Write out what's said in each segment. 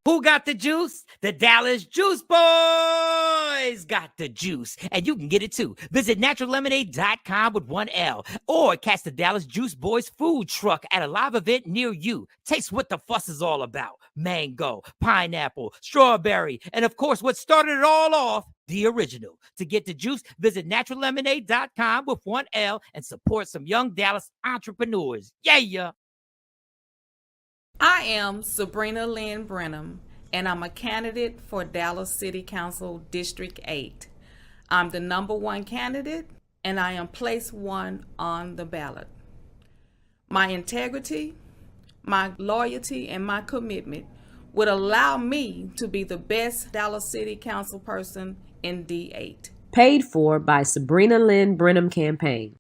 Who got the juice? The Dallas Juice Boys got the juice, and you can get it too. Visit naturallemonade.com with one L, or catch the Dallas Juice Boys food truck at a live event near you. Taste what the fuss is all about. Mango, pineapple, strawberry, and of course, what started it all off, the original. To get the juice, visit naturallemonade.com with one L and support some young Dallas entrepreneurs. Yeah. I am Sabrina Lynn Brenham, and I'm a candidate for Dallas City Council District 8. I'm the number one candidate, and I am place one on the ballot. My integrity, my loyalty, and my commitment would allow me to be the best Dallas City Council person in D8. Paid for by Sabrina Lynn Brenham Campaign.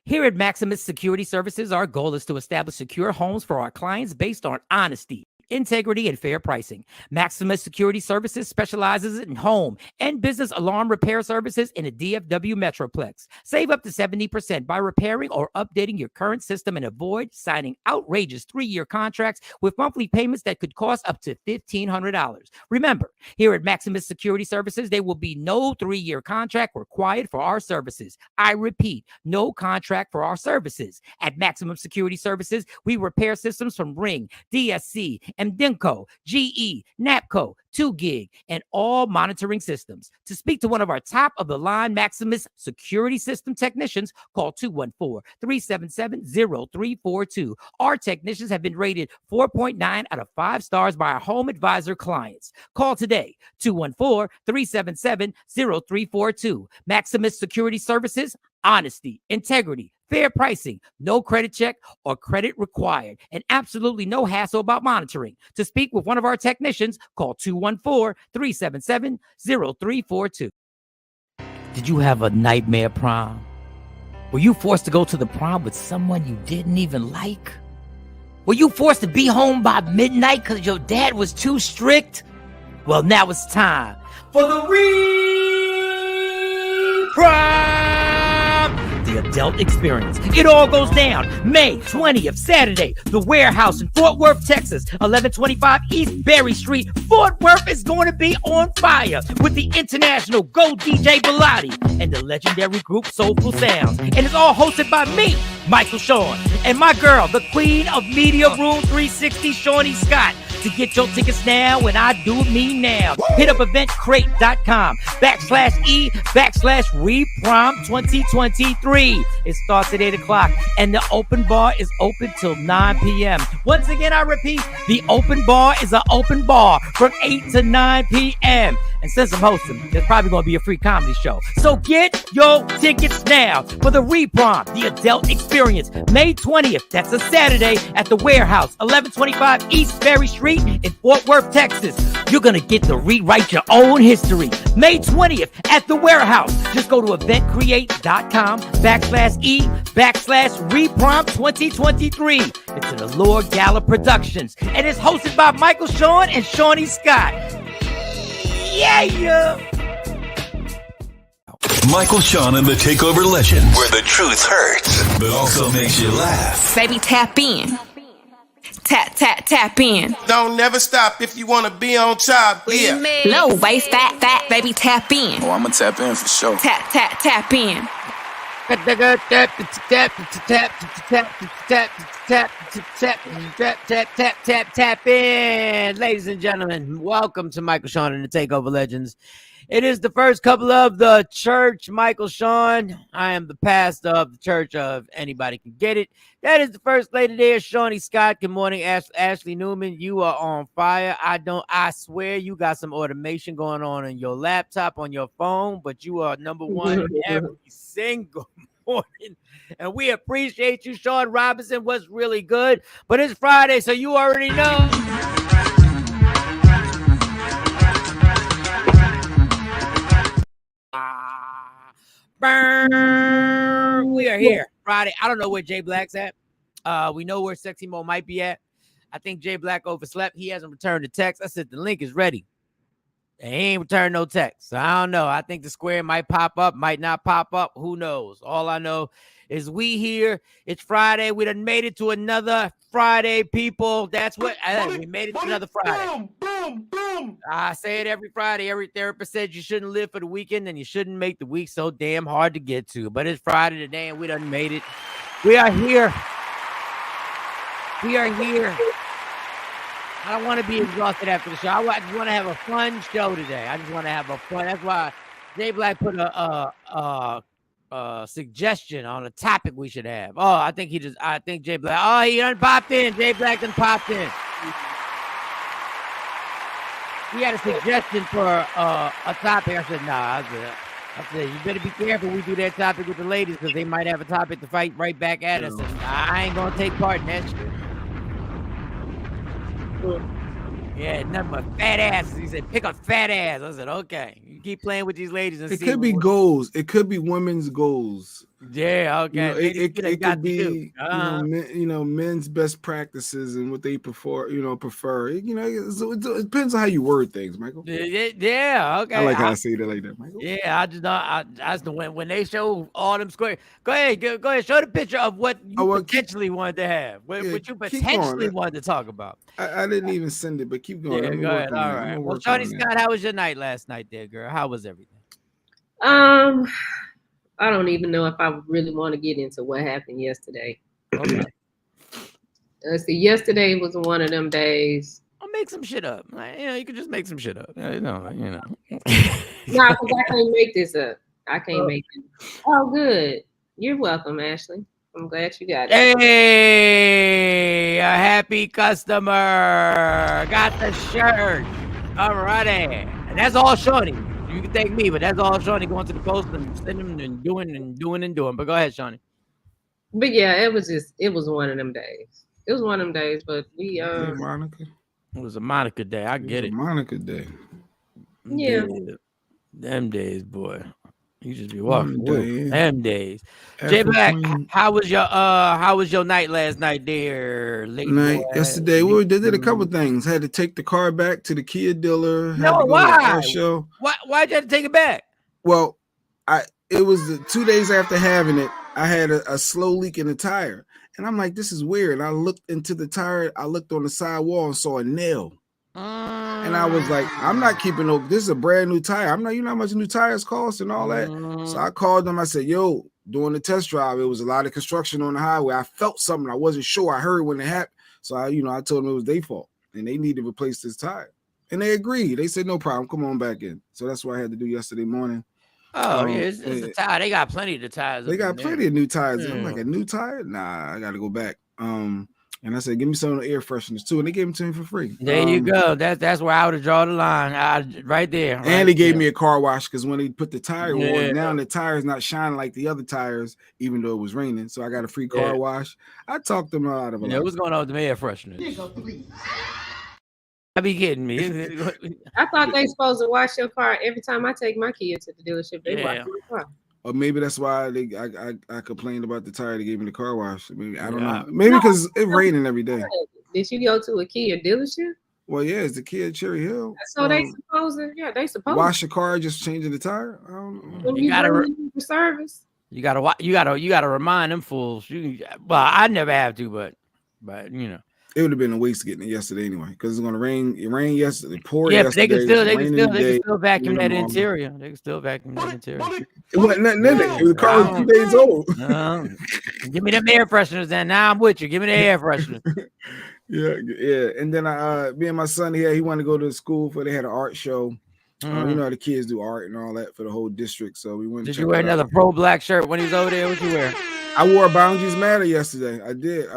Here at Maximus Security Services, our goal is to establish secure homes for our clients based on honesty, integrity, and fair pricing. Maximus Security Services specializes in home and business alarm repair services in the DFW Metroplex. Save up to 70% by repairing or updating your current system and avoid signing outrageous 3-year contracts with monthly payments that could cost up to $1,500. Remember, here at Maximus Security Services, there will be no 3-year contract required for our services. I repeat, no contract for our services. At Maximum Security Services, we repair systems from Ring, DSC, MDENCO, GE, NAPCO, 2GIG, and all monitoring systems. To speak to one of our top-of-the-line Maximus security system technicians, call 214-377-0342. Our technicians have been rated 4.9 out of 5 stars by our Home Advisor clients. Call today, 214-377-0342. Maximus Security Services, honesty, integrity, fair pricing, no credit check or credit required, and absolutely no hassle about monitoring. To speak with one of our technicians, call 214-377-0342. Did you have a nightmare prom? Were you forced to go to the prom with someone you didn't even like? Were you forced to be home by midnight because your dad was too strict? Well, now it's time for the prom, the adult experience. It all goes down May 20th, Saturday, the Warehouse in Fort Worth, Texas, 1125 East Berry Street. Fort Worth is going to be on fire with the international Go DJ Bellotti and the legendary group Soulful Sounds. And it's all hosted by me, Michael Shawn, and my girl, the queen of Media Room 360, Shawnee Scott. To get your tickets now, and I do mean now, hit up eventcrate.com/E/Reprom 2023. It starts at 8 o'clock, and the open bar is open till 9 p.m. Once again, I repeat, the open bar is an open bar from 8 to 9 p.m. And since I'm hosting, there's probably going to be a free comedy show. So get your tickets now for the Reprom, the adult experience, May 20th. That's a Saturday at the Warehouse, 1125 East Berry Street in Fort Worth, Texas. You're going to get to rewrite your own history. May 20th at the Warehouse. Just go to eventcreate.com/E/Reprom 2023. It's an Allure Gala Productions, and it's hosted by Michael Shawn and Shawnee Scott. Yeah. Michael Shawn and the Takeover Legends, where the truth hurts, but also makes you laugh. Baby, tap in. Tap in. Don't never stop if you want to be on top. Yeah. Low waist, fat, baby, tap in. Oh, I'ma tap in for sure. Tap in. Tap in. Ladies and gentlemen, welcome to Michael Shawn and the Takeover Legends. It is the first couple of the church, Michael Shawn. I am the pastor of the church of Anybody Can Get It. That is the first lady there, Shawnee Scott. Good morning, Ashley Newman. You are on fire. I swear you got some automation going on your laptop, on your phone, but you are number one every single morning. And we appreciate you. Sean Robinson was really good, but it's Friday, so you already know. Burn. We are here Friday. I don't know where Jay Black's at. We know where Sexy Mo might be at. I think Jay Black overslept. He hasn't returned the text. I said the link is ready. And he ain't returned no text. So I don't know. I think the square might pop up, might not pop up. Who knows? All I know is we here. It's Friday. We done made it to another Friday, people. That's what we made it to another Friday. Boom. I say it every Friday. Every therapist says you shouldn't live for the weekend and you shouldn't make the week so damn hard to get to. But it's Friday today and we done made it. We are here. We are here. I don't want to be exhausted after the show. I just want to have a fun show today. I just want to have a fun. That's why Jay Black put a suggestion on a topic we should have. Oh, I think Jay Black. Oh, he done popped in. Jay Black done popped in. He had a suggestion for a topic. I said, nah. I said, you better be careful we do that topic with the ladies because they might have a topic to fight right back at us. And I ain't going to take part in that shit. Yeah, nothing but fat asses. He said, pick a fat ass. I said, okay. You keep playing with these ladies and it see. Could be goals. It could be women's goals. Yeah, okay. It could be men's best practices and what they prefer. It depends on how you word things, Michael. Yeah, okay. I like how I say that like that, Michael. Yeah, I just when they show all them squares. Go ahead, show the picture of what you potentially wanted to have. What you potentially wanted to talk about. I didn't even send it, but keep going. Yeah, go ahead. All right. Well, Shawty Scott, how was your night last night there, girl? How was everything? I don't even know if I really want to get into what happened yesterday. Okay. Let's see. Yesterday was one of them days. I'll make some shit up. You could just make some shit up. No, because I can't make this up. I can't make it. Oh, good. You're welcome, Ashley. I'm glad you got it. Hey, a happy customer. Got the shirt. All righty. And that's all Shawnee. You can thank me, but that's all Shawnee going to the post and sending them and doing. But go ahead, Shawnee. But yeah, it was one of them days. It was one of them days, but we Monica. It was a Monica day. I get it. Monica day. Yeah. Them days, boy. You just be walking. Them days. Jay Black, Queen. how was your night last night there? Yesterday, we did a couple things. Had to take the car back to the Kia dealer. No, why? Show. Why'd you have to take it back? Well, it was 2 days after having it. I had a slow leak in the tire, and I'm like, this is weird. I looked into the tire. I looked on the side wall and saw a nail. And I was like, I'm not keeping no. This is a brand new tire. You know how much new tires cost and all that. So I called them. I said, yo, during the test drive, it was a lot of construction on the highway. I felt something. I wasn't sure. I heard when it happened. So I told them it was their fault and they need to replace this tire. And they agreed. They said, no problem. Come on back in. So that's what I had to do yesterday morning. Oh, it's a tire. They got plenty of the tires. They got plenty of new tires. I'm like, a new tire? Nah, I got to go back. And I said, give me some of the air fresheners too. And they gave them to me for free. There you go. That's where I would have drawn the line. Right there. And they gave me a car wash because when they put the tire on, now the tire's not shining like the other tires, even though it was raining. So I got a free car wash. I talked them out of it. What's going on with the air fresheners? I be kidding me. I thought they supposed to wash your car every time I take my kids to the dealership. They wash your car. Or maybe that's why I complained about the tire they gave me the car wash. Maybe I don't know. Maybe because it's raining every day. Did you go to a Kia dealership? Well, yeah, it's the Kia at Cherry Hill. So they supposed wash your car, just changing the tire. I don't know. You gotta for service. You gotta remind them fools. I never have to, but it would have been a waste getting it yesterday anyway because it's going to rain. It rained yesterday. It poured yesterday. They can still vacuum that interior. interior. They can still vacuum that interior. It wasn't nothing in it. The car was 2 days old. Give me them air fresheners then. Now I'm with you. Give me the air fresheners. Yeah. And then me and my son here, he wanted to go to the school for they had an art show. You know how the kids do art and all that for the whole district. So we went. Did you wear another pro black shirt when he was over there? What you wear? I wore Boundaries Matter yesterday. I did. Okay.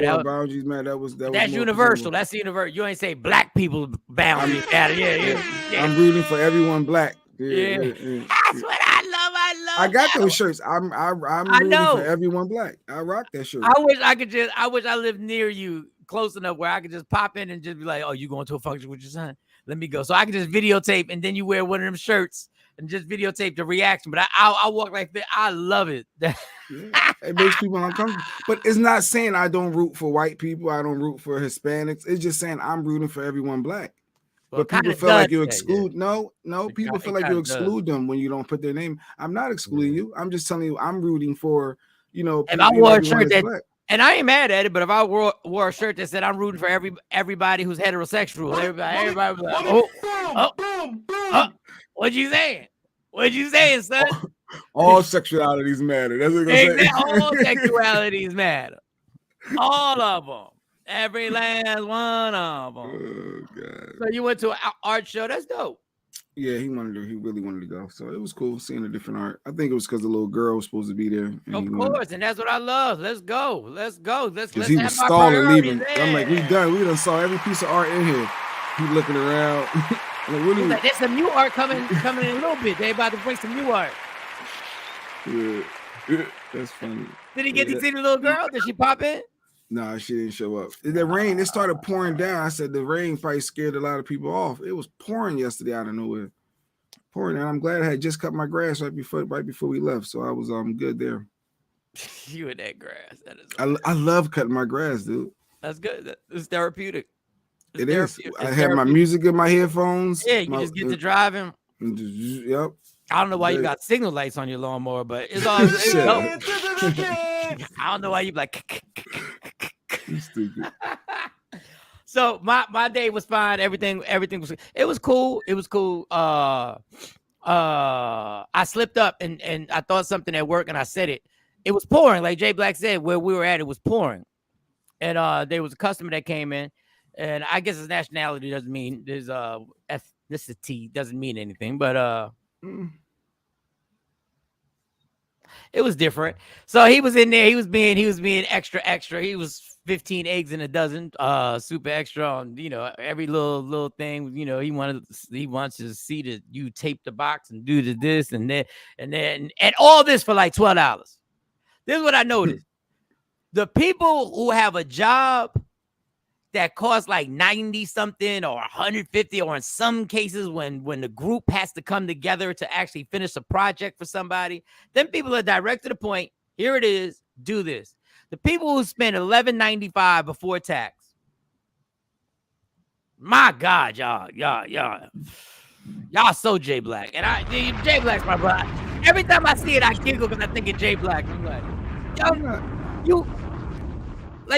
I wore Boundaries Matter. That's universal. That's universal. You ain't say black people boundaries matter. Yeah. I'm rooting for everyone black. Yeah. That's what I love. I got those shirts. I'm rooting for everyone black. I rock that shirt. I wish I lived near you, close enough where I could just pop in and just be like, oh, you going to a function with your son? Let me go. So I can just videotape and then you wear one of them shirts and just videotape the reaction. But I'll walk like that. I love it. It makes people uncomfortable. But it's not saying I don't root for white people. I don't root for Hispanics. It's just saying I'm rooting for everyone black. Well, But people kinda feel like does you say, exclude. yeah. No. People It feel like kinda you does. exclude them when you don't put their name. I'm not excluding you. I'm just telling you I'm rooting for, If people, I wore a everyone shirt that's that, black. and I ain't mad at it, but if I wore a shirt that said I'm rooting for everybody who's heterosexual, everybody was like, oh, what you saying? What you saying, son? All sexualities matter. That's what I'm gonna say. All sexualities matter. All of them. Every last one of them. Oh God. So you went to an art show. That's dope. Yeah, he really wanted to go. So it was cool seeing a different art. I think it was because the little girl was supposed to be there. Of course, and that's what I love. Let's go. Let's Because he was stalling leaving. I'm like, we done. We done saw every piece of art in here. He looking around. Like, there's some new art coming in a little bit. They about to bring some new art. Yeah, that's funny. Did he get to see the little girl? Did she pop in? No, she didn't show up. The rain, it started pouring down. I said the rain probably scared a lot of people off. It was pouring yesterday out of nowhere. Pouring, and I'm glad I had just cut my grass right before we left. So I was good there. You in that grass. That is I love cutting my grass, dude. That's good. It's therapeutic. It is. I have my music in my headphones. Yeah, you just get to driving. Yep. I don't know why you got signal lights on your lawnmower, but it's all. I don't know why you like. You stupid. So my day was fine. Everything was. It was cool. It was cool. I slipped up and I thought something at work and I said it. It was pouring, like Jay Black said. Where we were at, it was pouring, and there was a customer that came in, and I guess his nationality doesn't mean his ethnicity doesn't mean anything, but it was different. So he was in there. He was being extra. He was 15 eggs in a dozen, super extra on every little thing. He wants to see that you tape the box and do this and that and all this for like $12. This is what I noticed: the people who have a job that costs like 90 something or 150, or in some cases when the group has to come together to actually finish a project for somebody, then people are direct to the point. Here it is. Do this. The people who spend $11.95 before tax. My God, y'all so Jay Black. And Jay Black's my brother. Every time I see it, I giggle because I think of Jay Black. I'm like,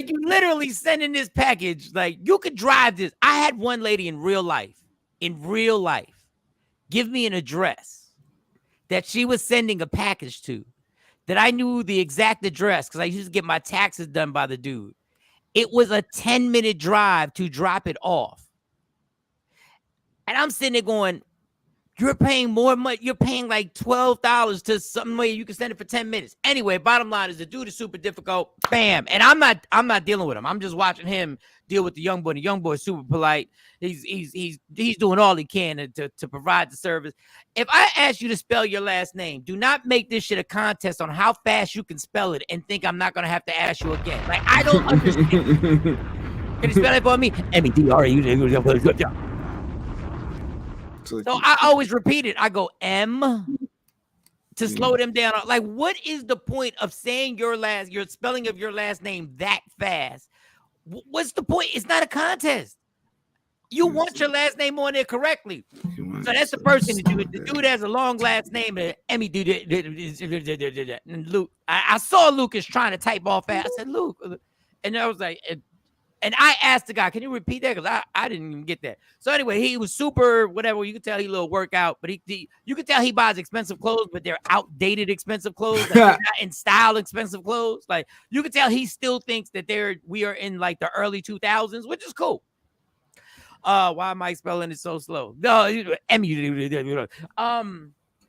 you literally sending this package. Like, you could drive this. I had one lady in real life, give me an address that she was sending a package to, that I knew the exact address because I used to get my taxes done by the dude. It was a 10-minute drive to drop it off. And I'm sitting there going, you're paying more money. You're paying like $12 to something where you can send it for 10 minutes. Anyway, bottom line is the dude is super difficult. Bam. And I'm not dealing with him. I'm just watching him deal with the young boy. The young boy is super polite. He's doing all he can to provide the service. If I ask you to spell your last name, do not make this shit a contest on how fast you can spell it and think I'm not going to have to ask you again. Like, I don't understand. Can you spell it for me? M-E-D-R-E. So I always repeat it. I go M to slow them down. Like, what is the point of saying your spelling of your last name that fast? What's the point? It's not a contest. You want your last name on there correctly. So that's the first thing to do. The dude has a long last name. Emmy dude. And Luke. I saw Lucas trying to type all fast. I said, Luke. And I was like, and I asked the guy, can you repeat that? Because I didn't even get that. So anyway, he was super whatever. You could tell he a little workout, but you could tell he buys expensive clothes, but they're outdated expensive clothes. Like, they're not in style expensive clothes. Like, you could tell he still thinks that we are in like the early 2000s, which is cool. Why am I spelling it so slow? No,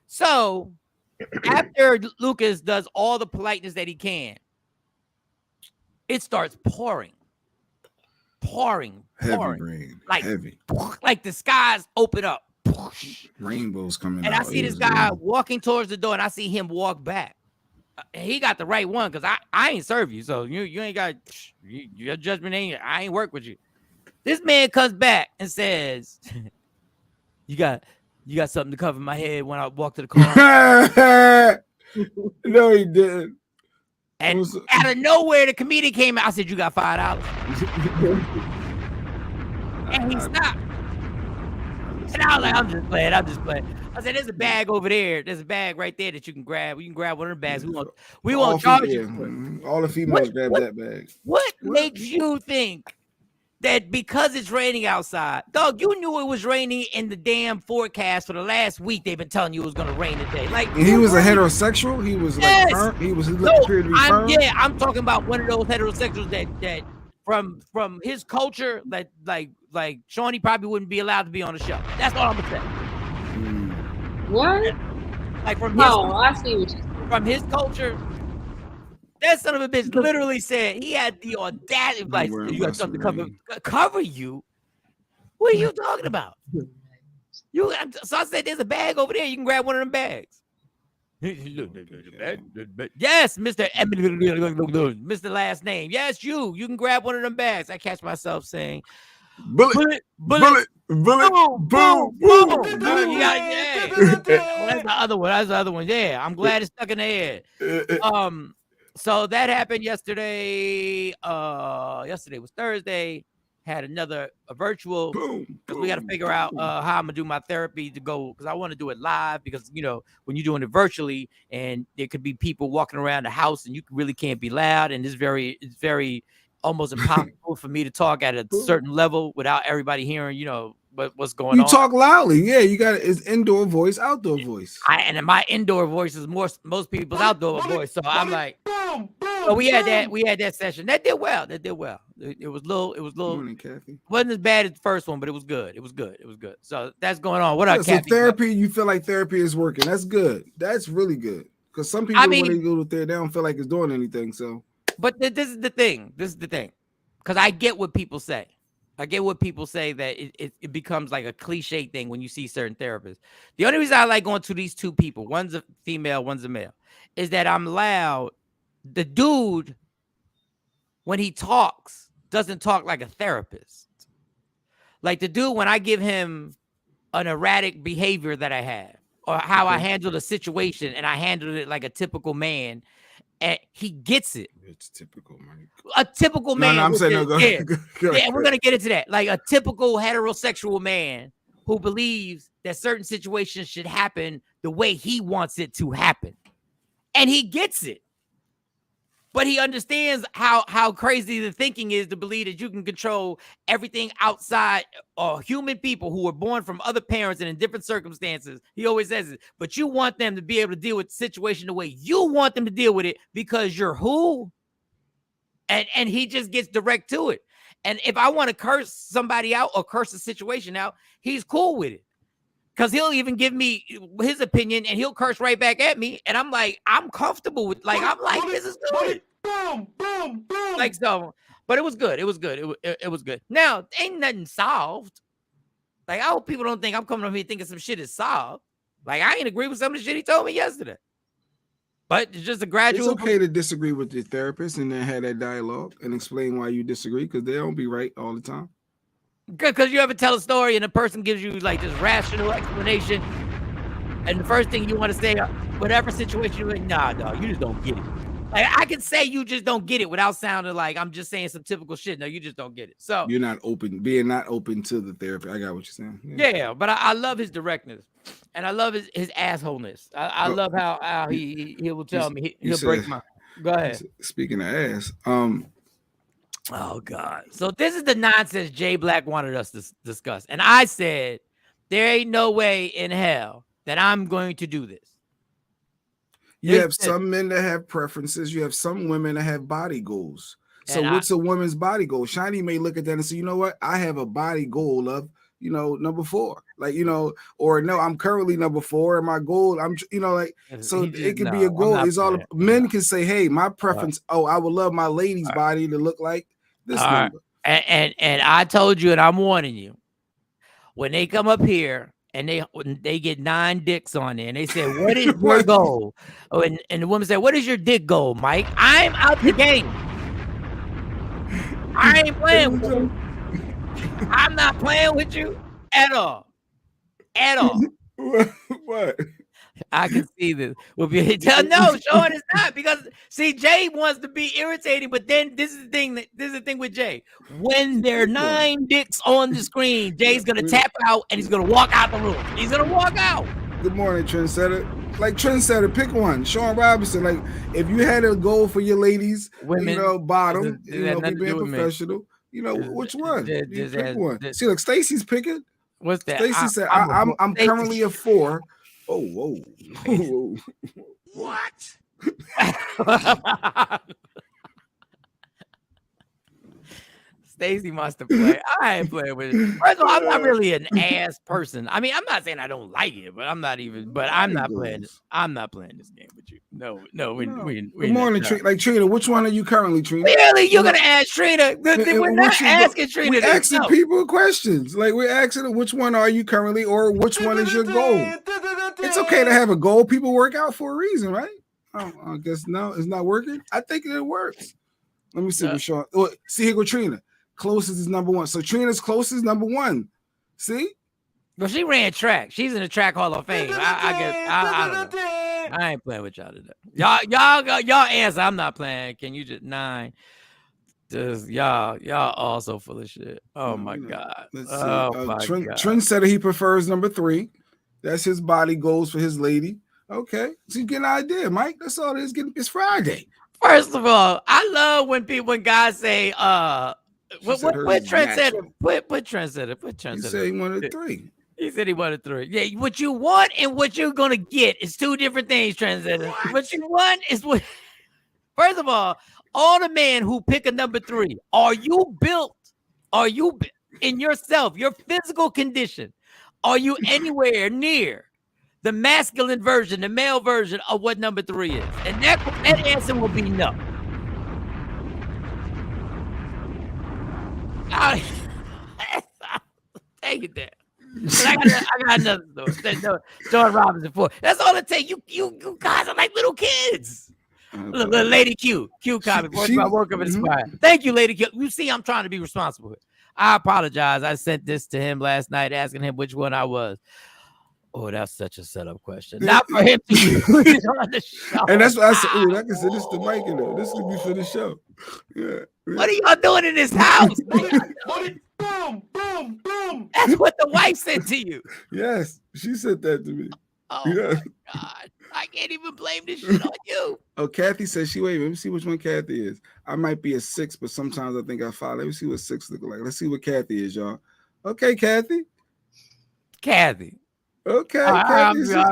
so after Lucas does all the politeness that he can, it starts pouring. Heavy rain, like heavy, like the skies open up, rainbows coming and out. I see this guy walking towards the door, and I see him walk back. He got the right one because I ain't serve you, so you ain't got your judgment. I ain't work with you. This man comes back and says, "You got something to cover my head when I walk to the car." No, he didn't. And out of nowhere, the comedian came out. I said, "You got $5." And he stopped. And I was like, I'm just playing. I said, there's a bag over there. There's a bag right there that you can grab. You can grab one of the bags. We won't charge you for it. All the females grab that bag. What makes you think that because it's raining outside, dog, you knew it was raining in the damn forecast for the last week. They've been telling you it was going to rain today. Like, and he was a heterossexual. He was like firm. He appeared to be firm. Yeah, I'm talking about one of those heterosexuals that from his culture, that like Shawn, he probably wouldn't be allowed to be on the show. That's all I'm gonna say. What? Like I see what you from his culture. That son of a bitch literally said he had the audacity, like, you got something to cover you. What are you talking about? So I said, there's a bag over there. You can grab one of them bags. Yes, Mr. Last name. Yes, you can grab one of them bags. I catch myself saying, bullet, boom. Yeah. That's the other one. Yeah, I'm glad it's stuck in the head. So that happened yesterday. Yesterday was Thursday. Had another virtual. We got to figure out how I'm gonna do my therapy to go, because I want to do it live, because when you're doing it virtually and there could be people walking around the house and you really can't be loud, and it's very almost impossible for me to talk at a certain level without everybody hearing what's going on. You talk loudly. Yeah, you got it's indoor voice, outdoor voice. And my indoor voice is most people's outdoor voice. So I'm like, so we had that session. That did well. It was little. Morning, Kathy. Wasn't as bad as the first one, but it was good. It was good. So that's going on. What up, so Kathy? Therapy, you feel like therapy is working. That's good. That's really good. Because some people, when they go to therapy, they don't feel like it's doing anything. So, but this is the thing. Because I get what people say. That it becomes like a cliche thing when you see certain therapists. The only reason I like going to these two people, one's a female, one's a male, is that I'm loud. The dude, when he talks, doesn't talk like a therapist. Like the dude, when I give him an erratic behavior that I have, or how I handled a situation, and I handled it like a typical man, and he gets it. It's typical, man. A typical man. No, I'm saying no. Go ahead. Yeah, we're gonna get into that. Like a typical heterosexual man who believes that certain situations should happen the way he wants it to happen, and he gets it. But he understands how crazy the thinking is to believe that you can control everything outside human people who were born from other parents and in different circumstances. He always says it. But you want them to be able to deal with the situation the way you want them to deal with it, because you're who? And he just gets direct to it. And if I want to curse somebody out or curse a situation out, he's cool with it. Because he'll even give me his opinion and he'll curse right back at me. And I'm like, I'm comfortable with, like, I'm like, this is good. Boom. Like, so, but it was good. It was good. Now, ain't nothing solved. Like, I hope people don't think I'm coming over here thinking some shit is solved. Like, I ain't agree with some of the shit he told me yesterday. But it's just a gradual. It's okay to disagree with your therapist and then have that dialogue and explain why you disagree, because they don't be right all the time. Because you ever tell a story and the person gives you like this rational explanation, and the first thing you want to say, whatever situation you're in, nah, dog, you just don't get it. Like, I can say you just don't get it without sounding like I'm just saying some typical shit. No, you just don't get it. So you're not open to the therapy. I got what you're saying. Yeah, but I love his directness, and I love his assholeness. I love how he will tell me he'll break my. Go ahead. Speaking of ass, oh God! So this is the nonsense Jay Black wanted us to discuss, and I said there ain't no way in hell that I'm going to do this. You have some men that have preferences. You have some women that have body goals. So what's a woman's body goal? Shiny may look at that and say, you know what? I have a body goal of, number 4. Like, or no, I'm currently number 4. And my goal, so it can be a goal. It's all men can say, hey, my preference. I would love my lady's body to look like this number. And I told you, and I'm warning you, when they come up here, and they get 9 dicks on there, and they say, what is your goal? Oh, and the woman said, what is your dick goal, Mike? I'm out the game. I ain't playing with you. I'm not playing with you at all. At all. What? I can see this. No, Shawn is not, because see, Jay wants to be irritating, but then this is the thing with Jay. When there are 9 dicks on the screen, Jay's gonna tap out and he's gonna walk out the room. He's gonna walk out. Good morning, Trendsetter. Like Trendsetter, pick one. Shawn Robinson. Like if you had a goal for your ladies, Women, bottom, be being professional. Which one? Pick one. Just, See, look, Stacy's picking. What's that? Stacy said, "I'm currently a 4." Oh, whoa. What? Stacy must have played. I ain't playing with it. First of all, I'm not really an ass person. I mean, I'm not saying I don't like it, but I'm not playing this. I'm not playing this game with you. No. Good morning, Trina. Like Trina, which one are you currently, Trina? Really? You're gonna ask Trina? We're not asking Trina. We're asking people questions. Like we're asking them, which one are you currently, or which one is your goal? It's okay to have a goal. People work out for a reason, right? I guess no, it's not working. I think it works. Let me see what Shawn. See, here go Trina. Closest is number 1. So Trina's closest number 1. See? Well, she ran track. She's in the Track Hall of Fame. I guess I don't know. I ain't playing with y'all today. Y'all answer. I'm not playing. Can you just 9? Just y'all also full of shit. Oh my god. Let's see. Trendsetter, he prefers number 3. That's his body goals for his lady. Okay, so you get an idea, Mike. That's all it is. It's Friday. First of all, I love when guys say, Put Trendsetter. Put Trendsetter. He said he wanted 3. He said he wanted 3. Yeah, what you want and what you're gonna get is 2 different things, Trendsetter. What you want is what. First of all the men who pick a number 3, are you built? Are you in yourself, your physical condition? Are you anywhere near the masculine version, the male version of what number 3 is? And that answer will be no. Take it there. I got another story. Shawn Robinson 4. That's all it takes. You guys are like little kids. Look, Lady Q comment. My work of inspired. Thank you, Lady Q. You see, I'm trying to be responsible. I apologize. I sent this to him last night, asking him which one I was. Oh, that's such a setup question. Not for him to use on the show. And that's what I said. Ooh, I can say this to Mike in there. This could be for the show. Yeah. What are y'all doing in this house? Boom, boom, boom. That's what the wife said to you. Yes, she said that to me. Oh my God. I can't even blame this shit on you. Oh, Kathy says let me see which one Kathy is. I might be a 6, but sometimes I think I 5. Let me see what 6 look like. Let's see what Kathy is, y'all. Okay, Kathy. Okay. All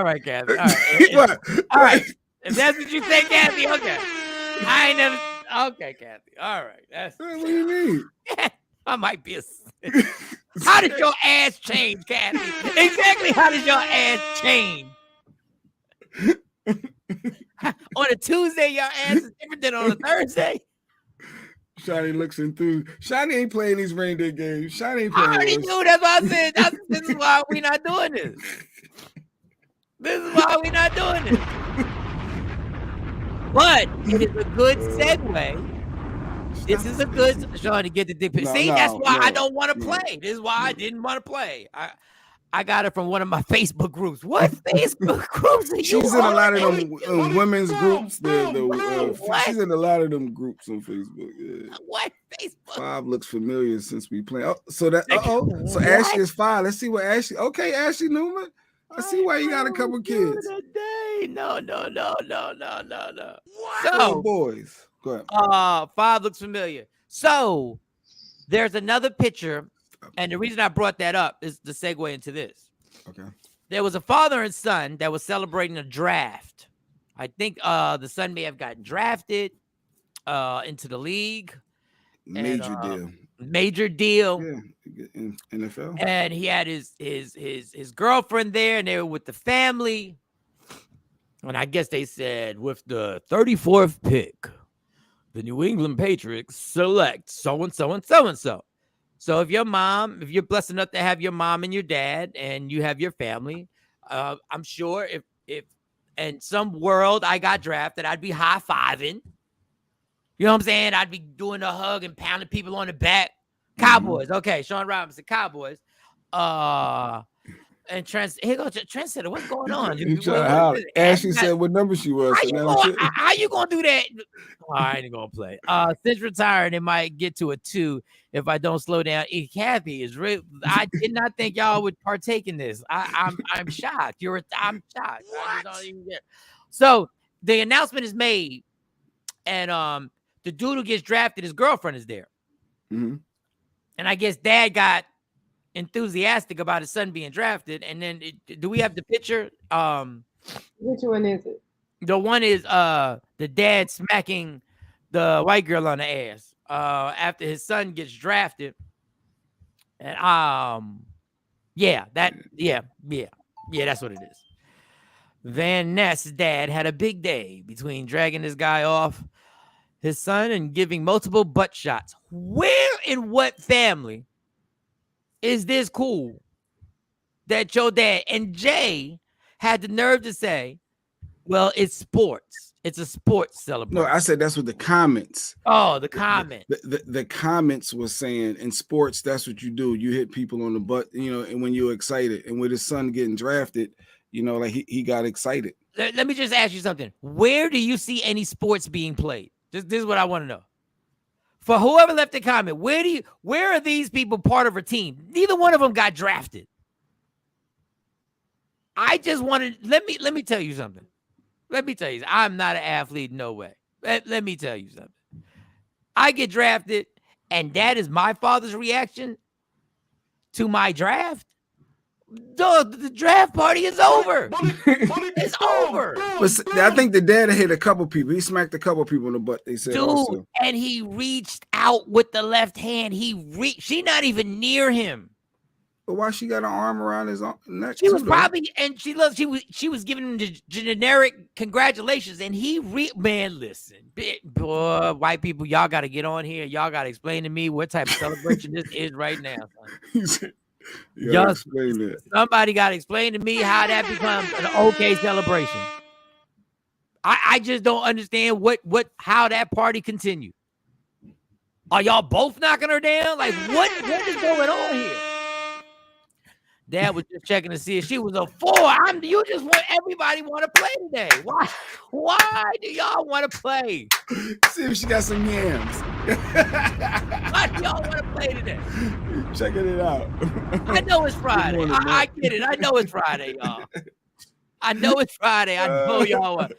right, Kathy. All right. All right. If that's what you say, Kathy, okay. I ain't never. Okay, Kathy. All right. What do you mean? I might be a 6. How did your ass change, Kathy? Exactly. How did your ass change? On a Tuesday, your ass is different than on a Thursday. Shawty looks enthused. Shawty ain't playing these reindeer games. Shawty ain't I playing. already knew. That's why I said. This is why we're not doing this. This is why we're not doing this. But it is a good segue. This is a good Shawn to get the dick pic. See, that's why I don't want to play. This is why I didn't want to play. I got it from one of my Facebook groups. What Facebook groups are you She's in a lot of them women's groups. What? She's in a lot of them groups on Facebook. Yeah. What Facebook? 5 looks familiar since we play. So Ashley is 5. Let's see what Ashley. Okay, Ashley Newman. I see why you got a couple kids. No. So boys, go ahead. 5 looks familiar. So there's another picture. And the reason I brought that up is to segue into this. Okay. There was a father and son that was celebrating a draft. I think the son may have gotten drafted into the league. Major deal. Yeah, in NFL. And he had his girlfriend there, and they were with the family. And I guess they said, with the 34th pick, the New England Patriots select so-and-so and so-and-so. So if you're blessed enough to have your mom and your dad and you have your family, I'm sure if in some world I got drafted, I'd be high-fiving. You know what I'm saying? I'd be doing a hug and pounding people on the back. Cowboys. Okay, Shawn Robinson, Cowboys. And here goes Trendsetter. What's going on? You trying to holler. Ashley said what number she was. How you gonna do that? Oh, I ain't gonna play. Since retiring, it might get to a 2 if I don't slow down. Kathy is real. I did not think y'all would partake in this. I'm shocked. I'm shocked. I don't even get. So the announcement is made, and the dude who gets drafted, his girlfriend is there. Mm-hmm. And I guess dad got enthusiastic about his son being drafted. And then do we have the picture? Which one is it? The one is the dad smacking the white girl on the ass after his son gets drafted. And that's what it is. Van Ness's dad had a big day between dragging this guy off his son and giving multiple butt shots. Where in what family is this cool that your dad and Jay had the nerve to say, well, it's sports. It's a sports celebration. No, I said that's what the comments. Oh, the comment. The comments was saying in sports, that's what you do. You hit people on the butt, and when you're excited. And with his son getting drafted, like he got excited. Let me just ask you something. Where do you see any sports being played? This is what I want to know. For whoever left the comment, where are these people part of a team? Neither one of them got drafted. I just wanted, let me tell you something. Let me tell you, I'm not an athlete, no way. Let me tell you something. I get drafted, and that is my father's reaction to my draft. The draft party is over. It's over. But I think the dad hit a couple people. He smacked a couple people in the butt. They said, dude, also. And he reached out with the left hand. She not even near him. But why she got an arm around his neck? She was probably, and she was giving him the generic congratulations. And man, listen, boy, white people, y'all got to get on here. Y'all got to explain to me what type of celebration this is right now. Somebody got to explain to me how that becomes an okay celebration. I just don't understand how that party continued. Are y'all both knocking her down? Like what is going on here? Dad was just checking to see if she was a 4. You just want everybody want to play today. Why do y'all want to play? See if she got some yams. Why do y'all want to play today? Checking it out. I know it's Friday. Morning, I get it. I know it's Friday, y'all. I know it's Friday. I know y'all want.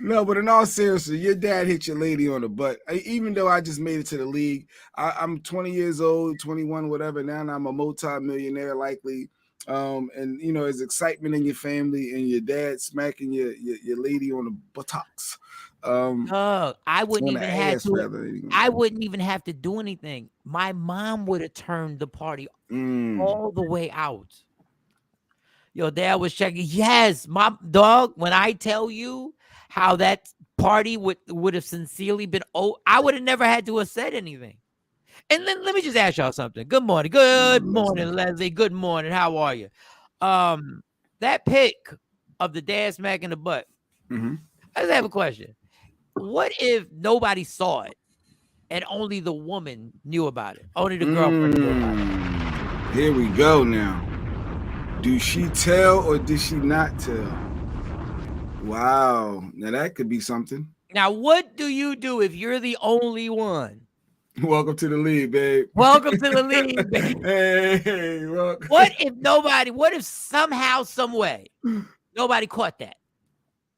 No, but in all seriousness, your dad hit your lady on the butt. Even though I just made it to the league, I'm 20 years old, 21, whatever. Now I'm a multi-millionaire likely. And there's excitement in your family and your dad smacking your lady on the buttocks. I wouldn't even have to do anything. My mom would have turned the party all the way out. Your dad was checking. Yes, my dog. When I tell you how that party would have sincerely been, I would have never had to have said anything. And then let me just ask y'all something. Good morning. Good morning, Leslie. Good morning. How are you? That pic of the dad smacking the butt. Mm-hmm. I just have a question. What if nobody saw it and only the woman knew about it? Only the girlfriend knew about it. Here we go now. Do she tell or did she not tell? Wow. Now that could be something. Now, what do you do if you're the only one? Welcome to the league, babe. Welcome to the league, babe. Hey, welcome. What if somehow, some way, nobody caught that?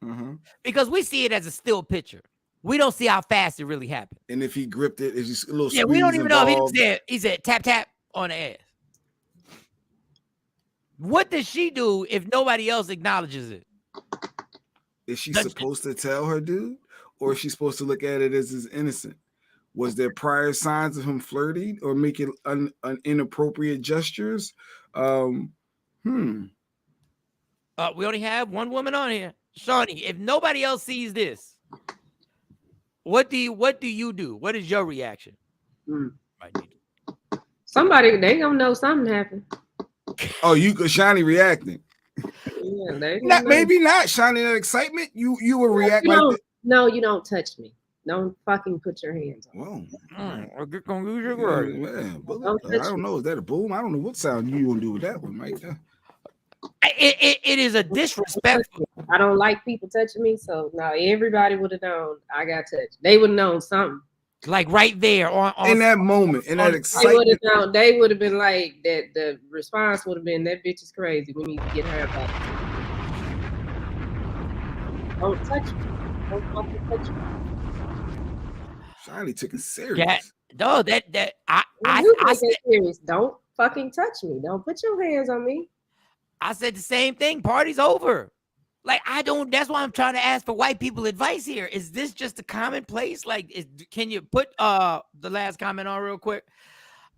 Mm-hmm. Because we see it as a still picture. We don't see how fast it really happened. And if he gripped it, it's just a little. Yeah, we don't even know if he said tap tap on the ass. What does she do if nobody else acknowledges it? Is she supposed to tell her dude, or is she supposed to look at it as innocent? Was there prior signs of him flirting or making inappropriate gestures? We only have one woman on here, Shawnee. If nobody else sees this, what do you do? What is your reaction? Somebody, they gonna know something happened. Oh, you Shawnee reacting? Yeah, maybe not Shawnee. That excitement, you will react like that. No, you don't touch me. Don't fucking put your hands on. Whoa. Get gonna use your word. Man, I don't know. Is that a boom? I don't know what sound you gonna do with that one right there. Like it is a disrespectful. I don't like people touching me, so no, everybody would have known I got touched. They would have known something. Like right there on in that moment, in that They would excitement. have known. They would have been like that. The response would have been, "That bitch is crazy. We need to get her back." Don't touch me. Don't fucking touch me. Shiny took it serious. Yeah, no, that I said, serious. Don't fucking touch me. Don't put your hands on me. I said the same thing. Party's over. Like that's why I'm trying to ask for white people advice here. Is this just a commonplace? Like, can you put the last comment on real quick?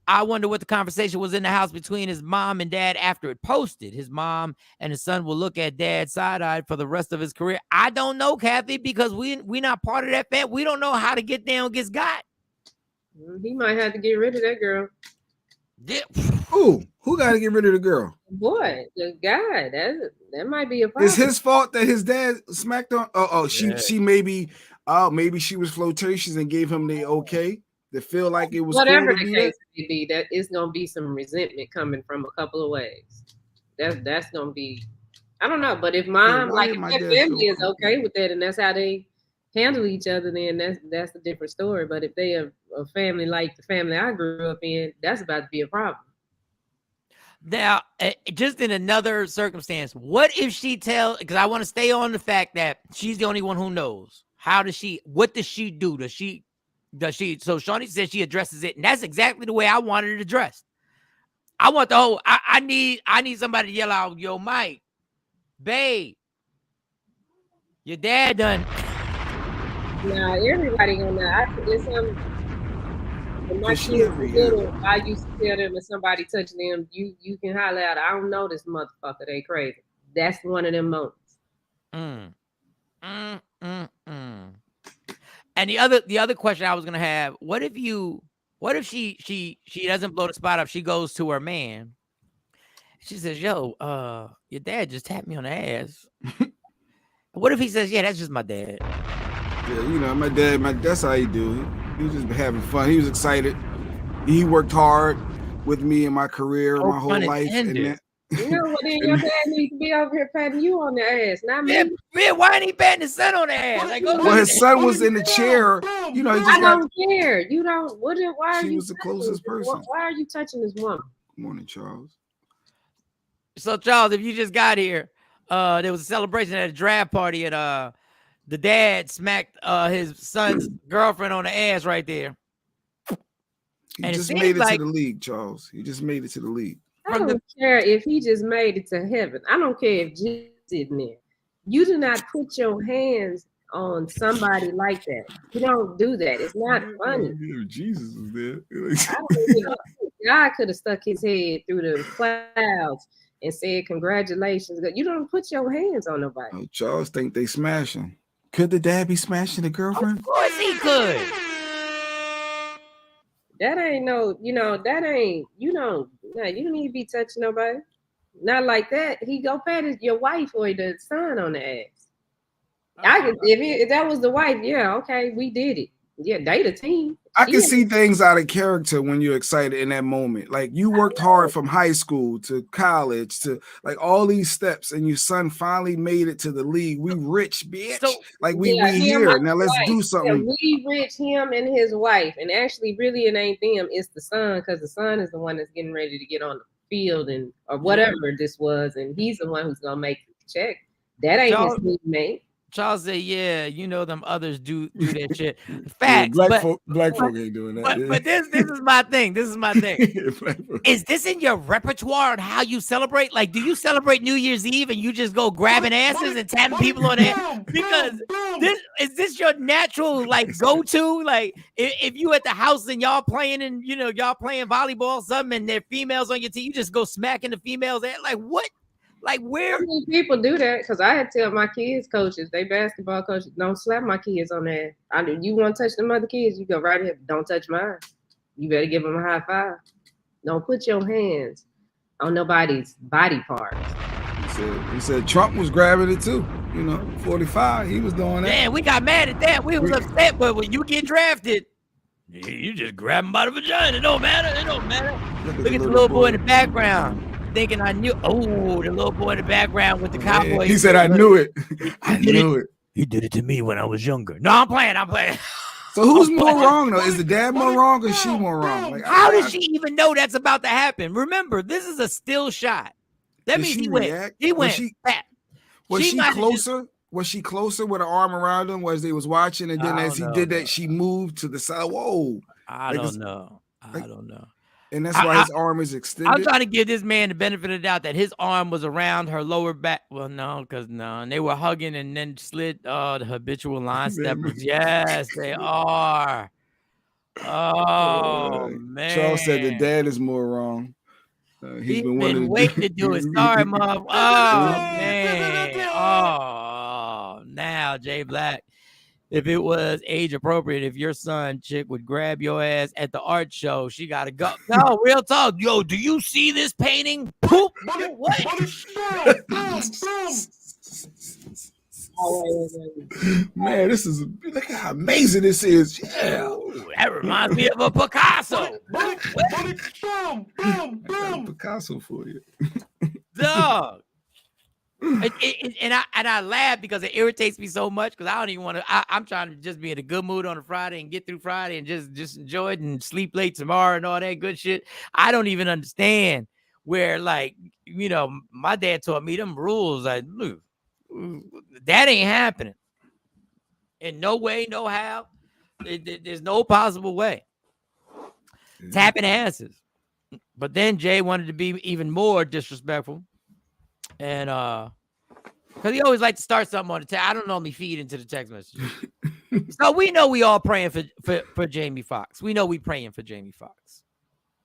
I wonder what the conversation was in the house between his mom and dad after it posted. His mom and his son will look at dad side-eyed for the rest of his career. I don't know, Kathy, because we not part of that family. We don't know how to get down gets got. He might have to get rid of that girl. Who got to get rid of the girl? Boy, the guy. That might be a problem. It's his fault that his dad smacked on. She maybe she was flirtatious and gave him the okay to feel like it was whatever cool the case may be. That it's gonna be some resentment coming from a couple of ways. That's gonna be. I don't know, but if mom if their family is okay with that and that's how they handle each other, then that's a different story. But if they are a family like the family I grew up in, that's about to be a problem. Now, just in another circumstance, what if she because I want to stay on the fact that she's the only one who knows. What does she do? Does she, so Shawnee said she addresses it, and that's exactly the way I wanted it addressed. I want the whole, I need somebody to yell out, yo, Mike, babe, your dad done. Nah, everybody gonna know. It's when my kids were little, I used to tell them if somebody touched them, you can holler out, I don't know this motherfucker, they crazy. That's one of them moments. And the other question I was gonna have, what if she doesn't blow the spot up, she goes to her man, she says, yo, your dad just tapped me on the ass. What if he says, yeah, that's just my dad? Yeah, my dad, that's how he do. He was just having fun. He was excited. He worked hard with me in my career, my whole life. And then your dad needs to be over here patting you on the ass, not me. Yeah, why ain't he patting his son on the ass? Like, his son was in the chair. He just I don't care. You don't. Why are you? She was the closest person. Why are you touching this woman? Good morning, Charles. So, Charles, if you just got here, there was a celebration at a draft party, and the dad smacked his son's girlfriend on the ass right there. He just made it to the league, Charles. He just made it to the league. I don't care if he just made it to heaven. I don't care if Jesus is in there. You do not put your hands on somebody like that. You don't do that. It's not funny. Jesus was there. God could have stuck his head through the clouds and said, congratulations. You don't put your hands on nobody. Oh, Charles think they smashing. Could the dad be smashing the girlfriend? Of course he could. That ain't you don't need to be touching nobody. Not like that. He go pat your wife or the son on the ass. If that was the wife, yeah, okay, we did it. Yeah, they the team. I can see things out of character when you're excited in that moment. Like you worked hard from high school to college to like all these steps, and your son finally made it to the league. We rich, bitch. So, like we here now. Let's do something. Yeah, we rich, him and his wife, and actually, really, it ain't them. It's the son, because the son is the one that's getting ready to get on the field or whatever this was, and he's the one who's gonna make the check. That ain't his teammate. Charles said, yeah, them others do that shit. Facts. Yeah, black folk ain't doing that. But this is my thing. Is this in your repertoire on how you celebrate? Like, do you celebrate New Year's Eve and you just go grabbing asses and tapping people on the ass? Because is this your natural go-to? Like, if you at the house and y'all playing and y'all playing volleyball or something and there are females on your team, you just go smacking the females at like what? Like where people do that? Because I had to tell my kids coaches, they basketball coaches, don't slap my kids on that. You want to touch them other kids, you go right ahead. Don't touch mine. You better give them a high five. Don't put your hands on nobody's body parts. He said Trump was grabbing it too. 45, he was doing that. Man, we got mad at that. We was upset, but when you get drafted, you just grab him by the vagina. It don't matter. Look at the little boy in the background. thinking I knew. Oh, the little boy in the background with the cowboy. He said, "I knew it. I knew it. He did it to me when I was younger." No, I'm playing. So who's more wrong though? Is the dad more wrong or is she more wrong? Like, how does she even know that's about to happen? Remember, this is a still shot. That means he went. He went. Was she closer? Was she closer with her arm around him as they was watching? And then as he did that, she moved to the side. Whoa. I don't know. I don't know. And that's why his arm is extended. I'm trying to give this man the benefit of the doubt that his arm was around her lower back. Well, no, because and they were hugging and then slid. Oh, the habitual line steppers. Yes, they are. Oh, man. Charles said the dad is more wrong. He's been waiting to do it. Sorry, Mom. Oh, man. Oh, now, Jay Black. If it was age appropriate, if your son chick would grab your ass at the art show, she gotta go. No, real talk. Yo, do you see this painting? Poop. What? Man, this is look how amazing this is. Yeah. Ooh, that reminds me of a Picasso. Picasso for you. Dog. And I laugh because it irritates me so much because I don't even want to. I'm trying to just be in a good mood on a Friday and get through Friday and just enjoy it and sleep late tomorrow and all that good shit. I don't even understand where, like, my dad taught me them rules. Like, look, that ain't happening in no way, no how. There's no possible way. Tapping asses. But then Jay wanted to be even more disrespectful. And because he always like to start something on the text. I don't normally feed into the text messages. So we know we all praying for Jamie Foxx. We know we praying for Jamie Foxx.